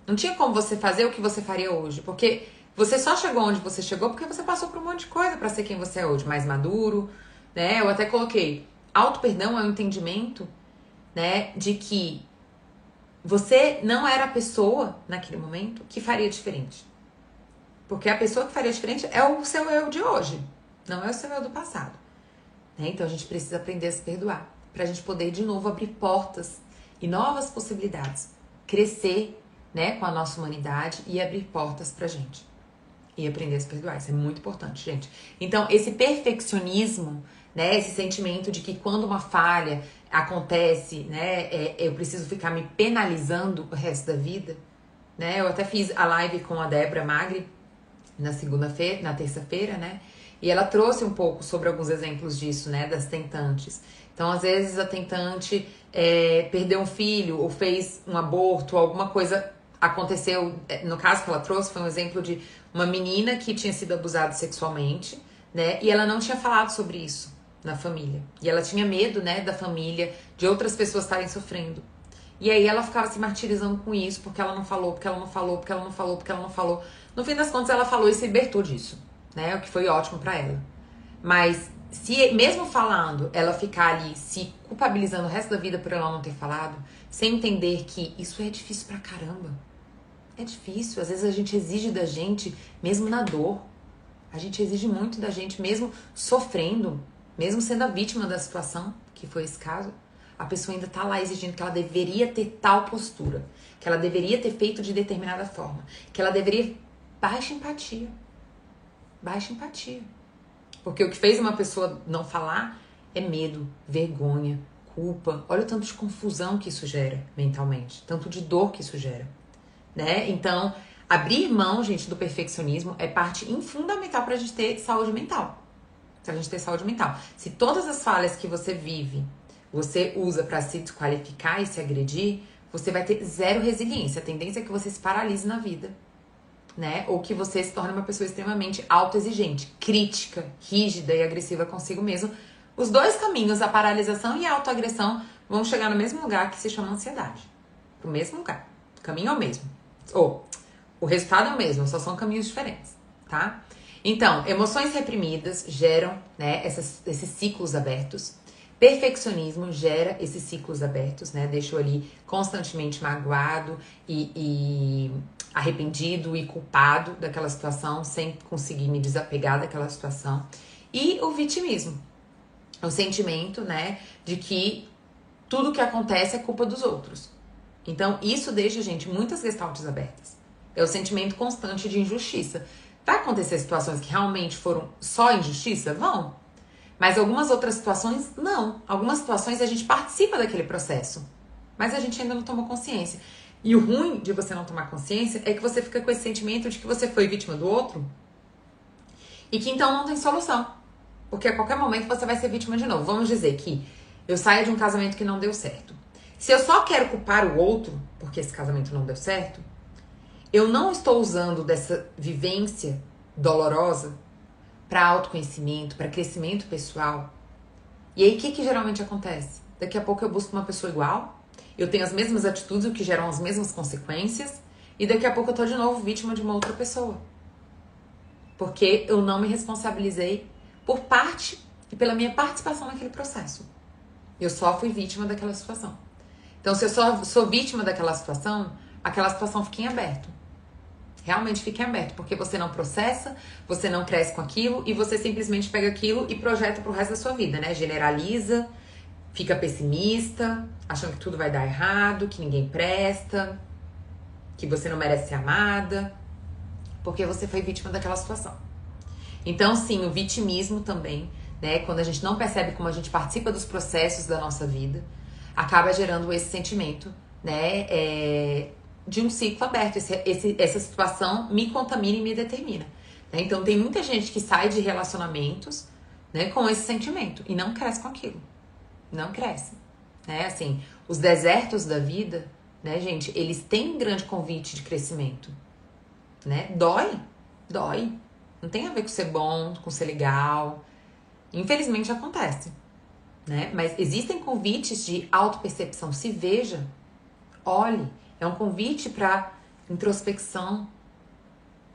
Não tinha como você fazer o que você faria hoje, porque você só chegou onde você chegou porque você passou por um monte de coisa pra ser quem você é hoje, mais maduro, né? Eu até coloquei, auto-perdão é um entendimento, né, de que você não era a pessoa naquele momento que faria diferente. Porque a pessoa que faria diferente é o seu eu de hoje, não é o seu eu do passado, né? Então a gente precisa aprender a se perdoar, pra gente poder de novo abrir portas e novas possibilidades, crescer, né, com a nossa humanidade e abrir portas pra gente. E aprender a se perdoar, isso é muito importante, gente. Então, esse perfeccionismo, né, esse sentimento de que quando uma falha acontece, né, eu preciso ficar me penalizando o resto da vida, né? Eu até fiz a live com a Débora Magri na segunda-feira, na terça-feira, né? E ela trouxe um pouco sobre alguns exemplos disso, né, das tentantes. Então, às vezes, a tentante perdeu um filho ou fez um aborto, alguma coisa aconteceu. No caso que ela trouxe, foi um exemplo de uma menina que tinha sido abusada sexualmente, né? E ela não tinha falado sobre isso na família. E ela tinha medo, né, da família, de outras pessoas estarem sofrendo. E aí ela ficava se martirizando com isso, porque ela não falou, porque ela não falou, porque ela não falou, porque ela não falou. No fim das contas, ela falou e se libertou disso, né? O que foi ótimo pra ela. Mas se mesmo falando, ela ficar ali se culpabilizando o resto da vida por ela não ter falado, sem entender que isso é difícil pra caramba. É difícil. Às vezes a gente exige da gente, mesmo na dor. A gente exige muito da gente, mesmo sofrendo, mesmo sendo a vítima da situação, que foi esse caso. A pessoa ainda tá lá exigindo que ela deveria ter tal postura, que ela deveria ter feito de determinada forma, que ela deveria... Baixa empatia. Baixa empatia. Porque o que fez uma pessoa não falar é medo, vergonha, culpa. Olha o tanto de confusão que isso gera mentalmente, tanto de dor que isso gera, né? Então, abrir mão, gente, do perfeccionismo é parte fundamental pra gente ter saúde mental. Pra gente ter saúde mental. Se todas as falhas que você vive, você usa pra se desqualificar e se agredir, você vai ter zero resiliência. A tendência é que você se paralise na vida, né? Ou que você se torne uma pessoa extremamente autoexigente, crítica, rígida e agressiva consigo mesmo. Os dois caminhos, a paralisação e a autoagressão, vão chegar no mesmo lugar, que se chama ansiedade. O mesmo lugar. O caminho é o mesmo. Ou o resultado é o mesmo, só são caminhos diferentes, tá? Então, emoções reprimidas geram, né, esses ciclos abertos. Perfeccionismo gera esses ciclos abertos, né? Deixa eu ali constantemente magoado e arrependido e culpado daquela situação, sem conseguir me desapegar daquela situação. E o vitimismo, o sentimento, né, de que tudo que acontece é culpa dos outros. Então, isso deixa, gente, muitas gestaltes abertas. É o sentimento constante de injustiça. Vai acontecer situações que realmente foram só injustiça? Vão. Mas algumas outras situações, não. Algumas situações a gente participa daquele processo, mas a gente ainda não tomou consciência. E o ruim de você não tomar consciência é que você fica com esse sentimento de que você foi vítima do outro e que então não tem solução. Porque a qualquer momento você vai ser vítima de novo. Vamos dizer que eu saia de um casamento que não deu certo. Se eu só quero culpar o outro porque esse casamento não deu certo, eu não estou usando dessa vivência dolorosa para autoconhecimento, para crescimento pessoal. E aí, o que geralmente acontece? Daqui a pouco eu busco uma pessoa igual, eu tenho as mesmas atitudes, o que geram as mesmas consequências, e daqui a pouco eu tô de novo vítima de uma outra pessoa. Porque eu não me responsabilizei por parte e pela minha participação naquele processo. Eu só fui vítima daquela situação. Então, se eu só sou vítima daquela situação, aquela situação fica em aberto. Realmente fica em aberto, porque você não processa, você não cresce com aquilo e você simplesmente pega aquilo e projeta pro resto da sua vida, né? Generaliza, fica pessimista, achando que tudo vai dar errado, que ninguém presta, que você não merece ser amada, porque você foi vítima daquela situação. Então, sim, o vitimismo também, né? Quando a gente não percebe como a gente participa dos processos da nossa vida, acaba gerando esse sentimento, né? de um ciclo aberto. Essa situação me contamina e me determina. Né? Então, tem muita gente que sai de relacionamentos, né, com esse sentimento e não cresce com aquilo. Não cresce. Né? Assim, os desertos da vida, né, gente, eles têm um grande convite de crescimento. Né? Dói. Não tem a ver com ser bom, com ser legal. Infelizmente acontece. Né? Mas existem convites de autopercepção. Se veja, olhe. É um convite para introspecção.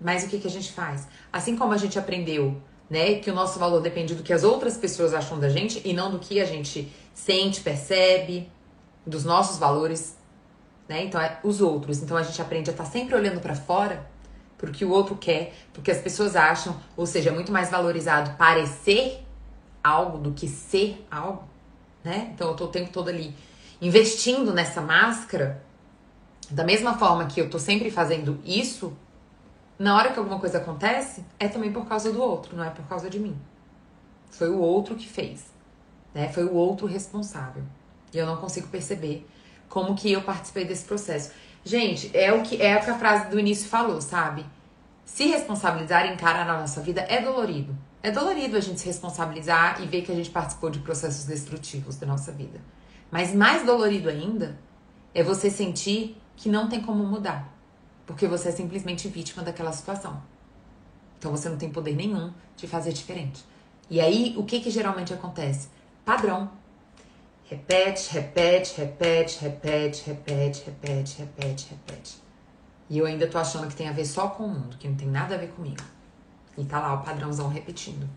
Mas o que a gente faz? Assim como a gente aprendeu, né, que o nosso valor depende do que as outras pessoas acham da gente e não do que a gente sente, percebe, dos nossos valores, né? Então é os outros. Então a gente aprende a estar sempre olhando para fora, pro que o outro quer, pro que as pessoas acham, ou seja, é muito mais valorizado parecer algo do que ser algo, né? Então eu tô o tempo todo ali investindo nessa máscara, da mesma forma que eu tô sempre fazendo isso. Na hora que alguma coisa acontece, é também por causa do outro, não é por causa de mim. Foi o outro que fez, né? Foi o outro responsável. E eu não consigo perceber como que eu participei desse processo. Gente, é o que a frase do início falou, sabe? Se responsabilizar e encarar na nossa vida é dolorido. É dolorido a gente se responsabilizar e ver que a gente participou de processos destrutivos da nossa vida. Mas mais dolorido ainda é você sentir que não tem como mudar. Porque você é simplesmente vítima daquela situação. Então você não tem poder nenhum de fazer diferente. E aí, o que geralmente acontece? Padrão. Repete. E eu ainda tô achando que tem a ver só com o mundo, que não tem nada a ver comigo. E tá lá o padrãozão repetindo.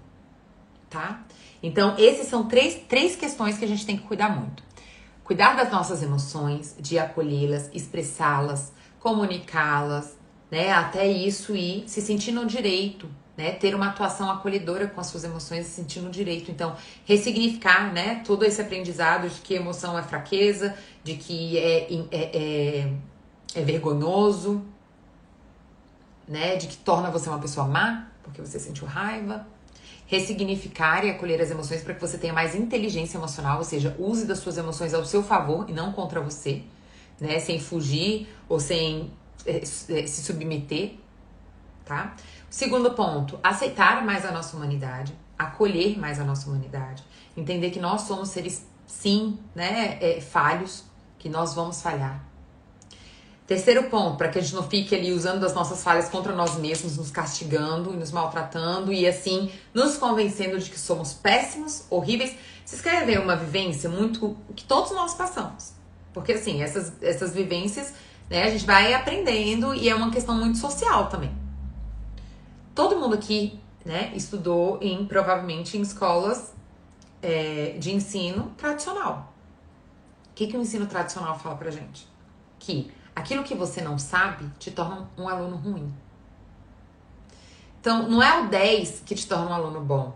Tá? Então, esses são três questões que a gente tem que cuidar muito. Cuidar das nossas emoções, de acolhê-las, expressá-las, comunicá-las, né? Até isso e se sentir no direito, né? Ter uma atuação acolhedora com as suas emoções e se sentir no direito. Então, ressignificar, né? Todo esse aprendizado de que emoção é fraqueza, de que é vergonhoso, né? De que torna você uma pessoa má, porque você sentiu raiva. Ressignificar e acolher as emoções para que você tenha mais inteligência emocional, ou seja, use das suas emoções ao seu favor e não contra você, né? Sem fugir ou sem se submeter, tá? Segundo ponto, aceitar mais a nossa humanidade, acolher mais a nossa humanidade, entender que nós somos seres, sim, né, falhos, que nós vamos falhar. Terceiro ponto, para que a gente não fique ali usando das nossas falhas contra nós mesmos, nos castigando e nos maltratando e assim nos convencendo de que somos péssimos, horríveis. Vocês querem ver uma vivência muito que todos nós passamos? Porque assim, essas vivências, né, a gente vai aprendendo e é uma questão muito social também. Todo mundo aqui, né, estudou provavelmente em escolas de ensino tradicional. O que o ensino tradicional fala pra gente? Que aquilo que você não sabe te torna um aluno ruim. Então, não é o 10 que te torna um aluno bom.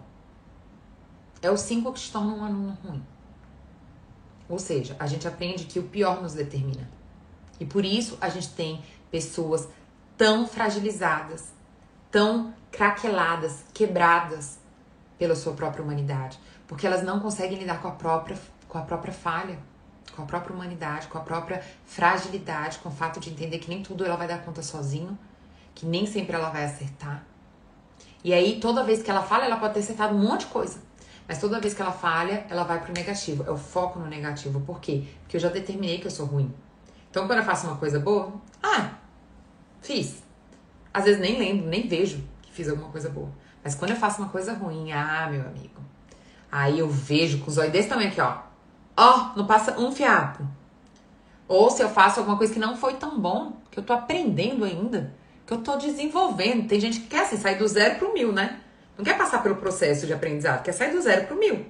É o 5 que te torna um aluno ruim. Ou seja, a gente aprende que o pior nos determina. E por isso a gente tem pessoas tão fragilizadas, tão craqueladas, quebradas pela sua própria humanidade. Porque elas não conseguem lidar com a própria falha, com a própria humanidade, com a própria fragilidade, com o fato de entender que nem tudo ela vai dar conta sozinho, que nem sempre ela vai acertar. E aí, toda vez que ela falha, ela pode ter acertado um monte de coisa. Mas toda vez que ela falha, ela vai pro negativo. É o foco no negativo. Por quê? Porque eu já determinei que eu sou ruim. Então, quando eu faço uma coisa boa, fiz. Às vezes nem lembro, nem vejo que fiz alguma coisa boa. Mas quando eu faço uma coisa ruim, meu amigo, aí eu vejo com os olhos desse tamanho aqui, ó, não passa um fiapo. Ou se eu faço alguma coisa que não foi tão bom, que eu tô aprendendo ainda, que eu tô desenvolvendo. Tem gente que quer assim, sair do 0 pro 1000, né? Não quer passar pelo processo de aprendizado, quer sair do 0 pro 1000.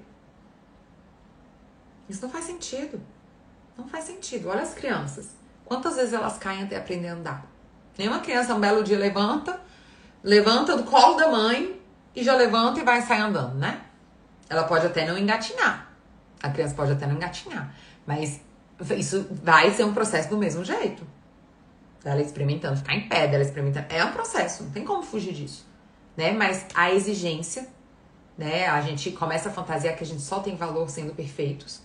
Isso não faz sentido. Não faz sentido. Olha as crianças. Quantas vezes elas caem até aprender a andar? Nenhuma criança um belo dia levanta do colo da mãe e já levanta e vai sair andando, né? Ela pode até não engatinhar. A criança pode até não engatinhar. Mas isso vai ser um processo do mesmo jeito. Dela experimentando, ficar em pé, dela experimentando. É um processo, não tem como fugir disso. Né? Mas a exigência, né? A gente começa a fantasiar que a gente só tem valor sendo perfeitos.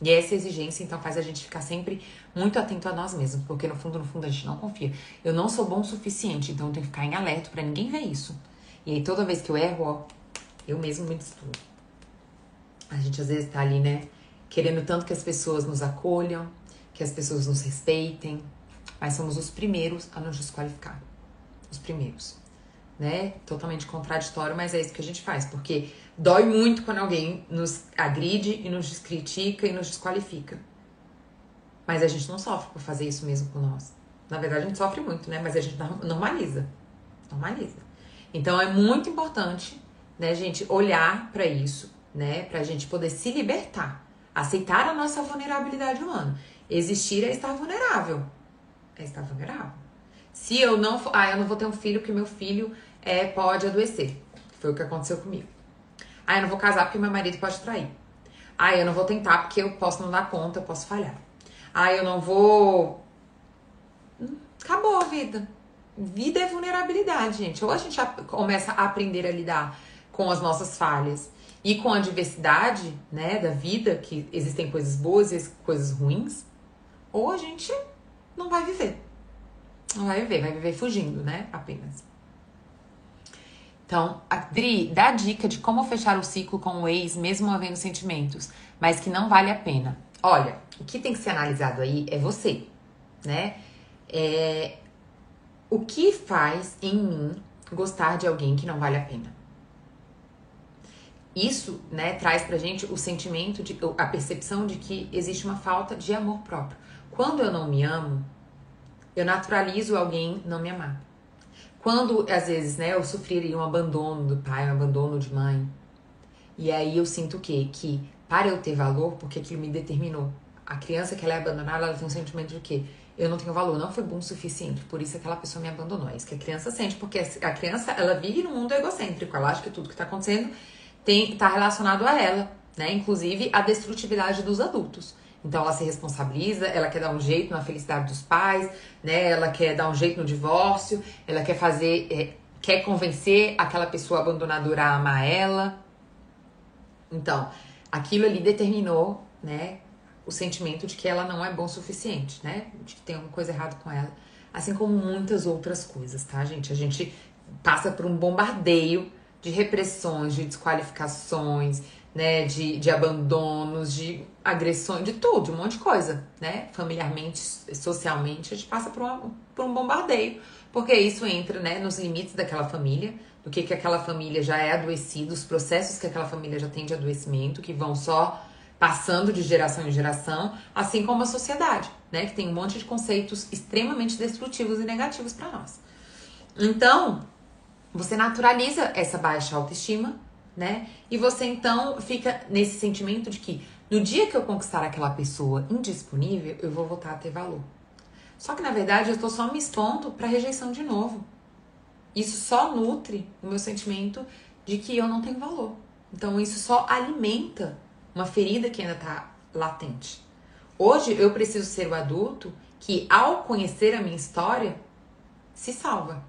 E essa exigência, então, faz a gente ficar sempre muito atento a nós mesmos, porque no fundo, a gente não confia. Eu não sou bom o suficiente, então eu tenho que ficar em alerta pra ninguém ver isso. E aí, toda vez que eu erro, ó, eu mesmo me destruo. A gente, às vezes, tá ali, né, querendo tanto que as pessoas nos acolham, que as pessoas nos respeitem, mas somos os primeiros a nos desqualificar. Os primeiros, né? Totalmente contraditório, mas é isso que a gente faz, porque dói muito quando alguém nos agride e nos critica e nos desqualifica. Mas a gente não sofre por fazer isso mesmo com nós. Na verdade, a gente sofre muito, né? Mas a gente normaliza. Normaliza. Então, é muito importante, né, gente, olhar pra isso, né? Pra gente poder se libertar. Aceitar a nossa vulnerabilidade humana. Existir é estar vulnerável. É estar vulnerável. Se eu não for... eu não vou ter um filho porque meu filho pode adoecer. Foi o que aconteceu comigo. Eu não vou casar porque meu marido pode trair. Eu não vou tentar porque eu posso não dar conta, eu posso falhar. Eu não vou... Acabou a vida. Vida é vulnerabilidade, gente. Ou a gente começa a aprender a lidar com as nossas falhas e com a diversidade, né, da vida, que existem coisas boas e coisas ruins, ou a gente não vai viver. Não vai viver fugindo, né, apenas. Então, a Dri dá dica de como fechar o ciclo com o ex, mesmo havendo sentimentos, mas que não vale a pena. Olha, o que tem que ser analisado aí é você, né? O que faz em mim gostar de alguém que não vale a pena? Isso, né, traz pra gente o sentimento, a percepção de que existe uma falta de amor próprio. Quando eu não me amo, eu naturalizo alguém não me amar. Quando, às vezes, né, eu sofreria um abandono do pai, um abandono de mãe, e aí eu sinto o quê? Que para eu ter valor, porque aquilo me determinou. A criança que ela é abandonada, ela tem um sentimento de quê? Eu não tenho valor, não fui bom o suficiente, por isso aquela pessoa me abandonou. É isso que a criança sente, porque a criança, ela vive num mundo egocêntrico, ela acha que tudo que tá acontecendo tá relacionado a ela, né? Inclusive a destrutividade dos adultos. Então ela se responsabiliza, ela quer dar um jeito na felicidade dos pais, né? Ela quer dar um jeito no divórcio, ela quer quer convencer aquela pessoa abandonadora a amar ela. Então, aquilo ali determinou, né, o sentimento de que ela não é bom o suficiente, né? De que tem alguma coisa errada com ela. Assim como muitas outras coisas, tá, gente? A gente passa por um bombardeio de repressões, de desqualificações, né, de abandonos, de agressões, de tudo, de um monte de coisa, né? Familiarmente, socialmente, a gente passa por um bombardeio, porque isso entra, né, nos limites daquela família, do que aquela família já é adoecida, os processos que aquela família já tem de adoecimento, que vão só passando de geração em geração, assim como a sociedade, né, que tem um monte de conceitos extremamente destrutivos e negativos para nós. Então, você naturaliza essa baixa autoestima, né? E você então fica nesse sentimento de que no dia que eu conquistar aquela pessoa indisponível, eu vou voltar a ter valor. Só que na verdade eu estou só me expondo para rejeição de novo. Isso só nutre o meu sentimento de que eu não tenho valor. Então isso só alimenta uma ferida que ainda está latente. Hoje eu preciso ser o adulto que, ao conhecer a minha história, se salva.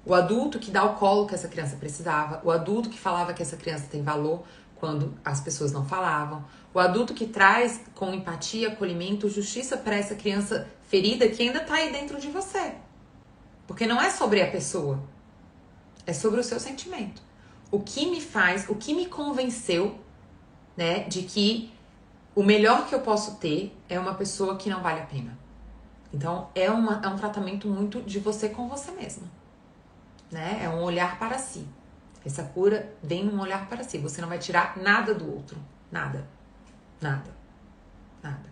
O adulto que dá o colo que essa criança precisava, o adulto que falava que essa criança tem valor quando as pessoas não falavam, o adulto que traz com empatia, acolhimento, justiça para essa criança ferida que ainda tá aí dentro de você. Porque não é sobre a pessoa, é sobre o seu sentimento. O que me faz, o que me convenceu, né, de que o melhor que eu posso ter é uma pessoa que não vale a pena. Então é um tratamento muito de você com você mesma. Né? É um olhar para si. Essa cura vem num olhar para si. Você não vai tirar nada do outro. Nada. Nada. Nada.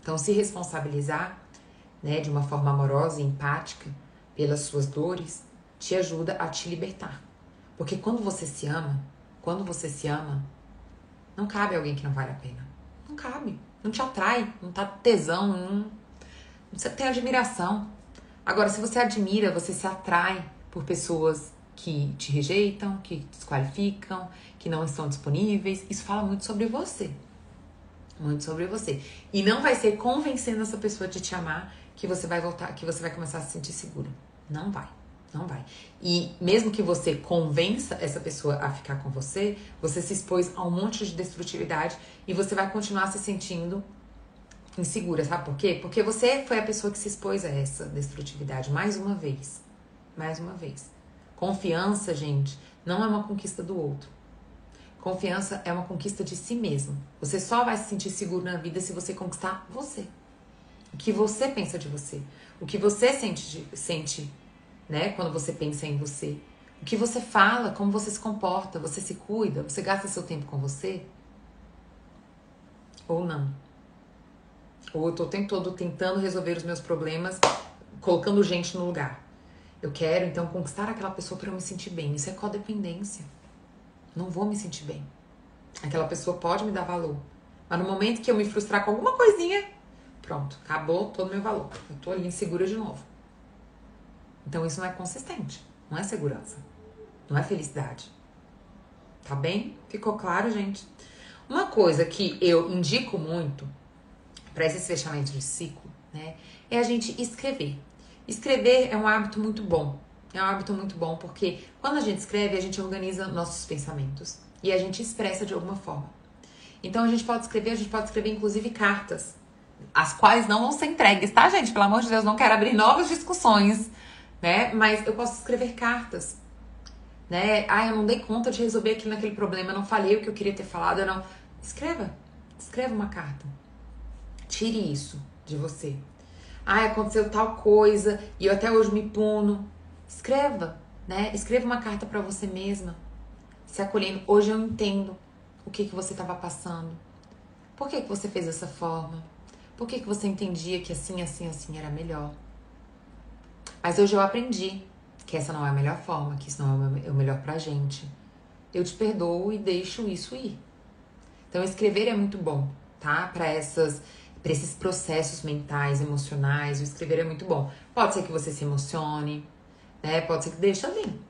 Então, se responsabilizar, né, de uma forma amorosa e empática pelas suas dores, te ajuda a te libertar. Porque quando você se ama, não cabe alguém que não vale a pena. Não cabe. Não te atrai. Não tá tesão. Não você tem admiração. Agora, se você admira, você se atrai por pessoas que te rejeitam, que te desqualificam, que não estão disponíveis. Isso fala muito sobre você. Muito sobre você. E não vai ser convencendo essa pessoa de te amar que você vai voltar, que você vai começar a se sentir segura. Não vai. Não vai. E mesmo que você convença essa pessoa a ficar com você, você se expôs a um monte de destrutividade e você vai continuar se sentindo insegura, sabe por quê? Porque você foi a pessoa que se expôs a essa destrutividade mais uma vez. Mais uma vez. Confiança, gente, não é uma conquista do outro. Confiança é uma conquista de si mesmo. Você só vai se sentir seguro na vida se você conquistar você. O que você pensa de você. O que você sente, né, quando você pensa em você. O que você fala, como você se comporta, você se cuida, você gasta seu tempo com você? Ou não? Ou eu tô o tempo todo tentando resolver os meus problemas, colocando gente no lugar. Eu quero, então, conquistar aquela pessoa para eu me sentir bem. Isso é codependência. Não vou me sentir bem. Aquela pessoa pode me dar valor. Mas no momento que eu me frustrar com alguma coisinha, pronto, acabou todo o meu valor. Eu tô ali insegura de novo. Então isso não é consistente. Não é segurança. Não é felicidade. Tá bem? Ficou claro, gente? Uma coisa que eu indico muito para esses fechamentos de ciclo, né, é a gente escrever. Escrever é um hábito muito bom. É um hábito muito bom porque quando a gente escreve, a gente organiza nossos pensamentos e a gente expressa de alguma forma. Então a gente pode escrever inclusive cartas, as quais não vão ser entregues, tá, gente? Pelo amor de Deus, não quero abrir novas discussões, né? Mas eu posso escrever cartas, né? Ah, eu não dei conta de resolver aquilo naquele problema, eu não falei o que eu queria ter falado, eu não... Escreva uma carta. Tire isso de você. Ah, aconteceu tal coisa e eu até hoje me puno. Escreva, né? Escreva uma carta pra você mesma, se acolhendo. Hoje eu entendo o que você estava passando. Por que você fez dessa forma? Por que você entendia que assim, assim, assim era melhor? Mas hoje eu aprendi que essa não é a melhor forma, que isso não é o melhor pra gente. Eu te perdoo e deixo isso ir. Então escrever é muito bom, tá? Para esses processos mentais, emocionais, o escrever é muito bom. Pode ser que você se emocione, né? Pode ser que deixe ali.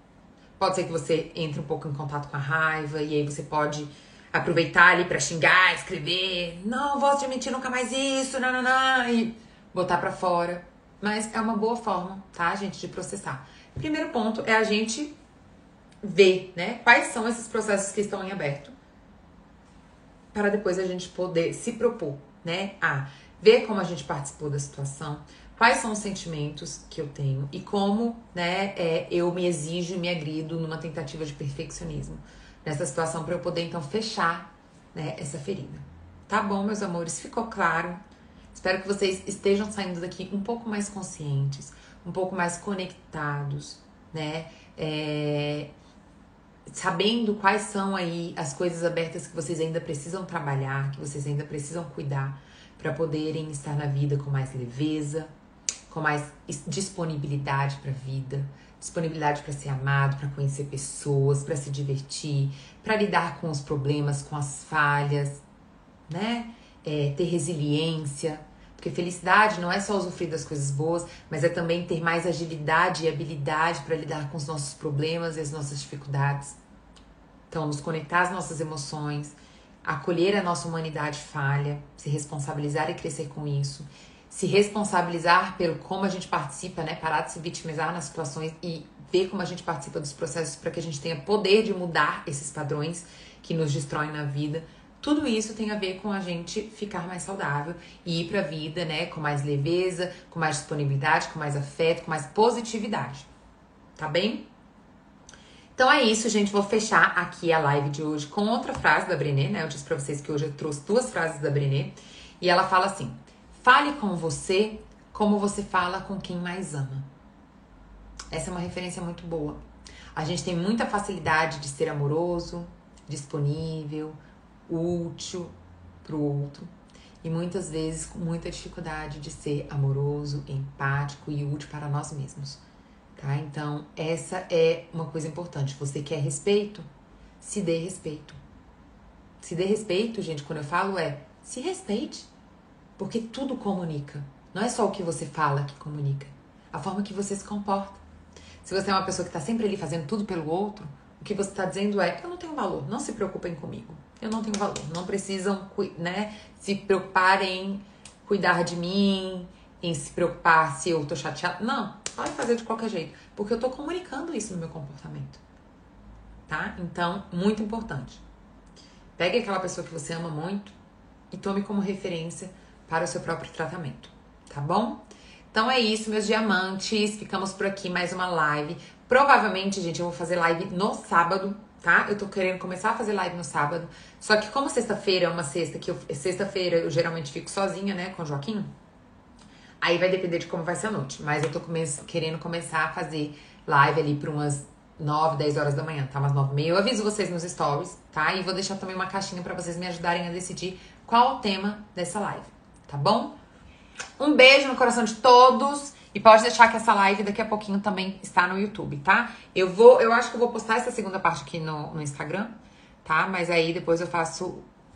Pode ser que você entre um pouco em contato com a raiva e aí você pode aproveitar ali pra xingar, escrever, não vou admitir nunca mais isso, nananã, e botar pra fora. Mas é uma boa forma, tá, gente, de processar. Primeiro ponto é a gente ver, né, quais são esses processos que estão em aberto, para depois a gente poder se propor, né, a ver como a gente participou da situação, quais são os sentimentos que eu tenho e como, né, eu me exijo e me agrido numa tentativa de perfeccionismo nessa situação para eu poder, então, fechar, né, essa ferida. Tá bom, meus amores? Ficou claro? Espero que vocês estejam saindo daqui um pouco mais conscientes, um pouco mais conectados, né? Sabendo quais são aí as coisas abertas que vocês ainda precisam trabalhar, que vocês ainda precisam cuidar para poderem estar na vida com mais leveza, com mais disponibilidade para a vida, disponibilidade para ser amado, para conhecer pessoas, para se divertir, para lidar com os problemas, com as falhas, né? Ter resiliência, porque felicidade não é só usufruir das coisas boas, mas é também ter mais agilidade e habilidade para lidar com os nossos problemas e as nossas dificuldades. Então, nos conectar às nossas emoções, acolher a nossa humanidade falha, se responsabilizar e crescer com isso, se responsabilizar pelo como a gente participa, né? Parar de se vitimizar nas situações e ver como a gente participa dos processos para que a gente tenha poder de mudar esses padrões que nos destroem na vida. Tudo isso tem a ver com a gente ficar mais saudável e ir pra vida, né? Com mais leveza, com mais disponibilidade, com mais afeto, com mais positividade. Tá bem? Então é isso, gente. Vou fechar aqui a live de hoje com outra frase da Brené, né? Eu disse pra vocês que hoje eu trouxe 2 frases da Brené. E ela fala assim: fale com você como você fala com quem mais ama. Essa é uma referência muito boa. A gente tem muita facilidade de ser amoroso, disponível, útil pro outro. E muitas vezes com muita dificuldade de ser amoroso, empático e útil para nós mesmos. Tá? Então, essa é uma coisa importante. Você quer respeito? Se dê respeito. Se dê respeito, gente, quando eu falo se respeite. Porque tudo comunica. Não é só o que você fala que comunica. A forma que você se comporta. Se você é uma pessoa que está sempre ali fazendo tudo pelo outro, o que você está dizendo eu não tenho valor, não se preocupem comigo. Eu não tenho valor. Não precisam, né, se preocupar em cuidar de mim, em se preocupar se eu tô chateada. Não. só fazer de qualquer jeito, porque eu tô comunicando isso no meu comportamento, tá? Então, muito importante. Pegue aquela pessoa que você ama muito e tome como referência para o seu próprio tratamento, tá bom? Então é isso, meus diamantes. Ficamos por aqui, mais uma live. Provavelmente, gente, eu vou fazer live no sábado, tá? Eu tô querendo começar a fazer live no sábado. Só que como sexta-feira é uma sexta que sexta-feira eu geralmente fico sozinha, né, com o Joaquim. Aí vai depender de como vai ser a noite. Mas eu tô querendo começar a fazer live ali por umas 9, 10 horas da manhã, tá? Umas 9h30. Eu aviso vocês nos stories, tá? E vou deixar também uma caixinha pra vocês me ajudarem a decidir qual o tema dessa live, tá bom? Um beijo no coração de todos. E pode deixar que essa live daqui a pouquinho também está no YouTube, tá? Eu acho que eu vou postar essa segunda parte aqui no Instagram, tá? Mas aí depois eu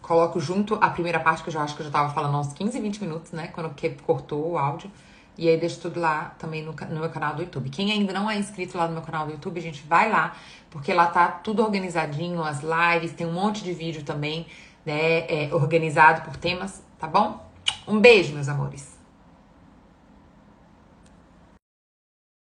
coloco junto a primeira parte, que eu já acho que eu já tava falando uns 15, 20 minutos, né? Quando cortou o áudio. E aí deixo tudo lá também no meu canal do YouTube. Quem ainda não é inscrito lá no meu canal do YouTube, gente, vai lá. Porque lá tá tudo organizadinho, as lives, tem um monte de vídeo também, né? Organizado por temas, tá bom? Um beijo, meus amores.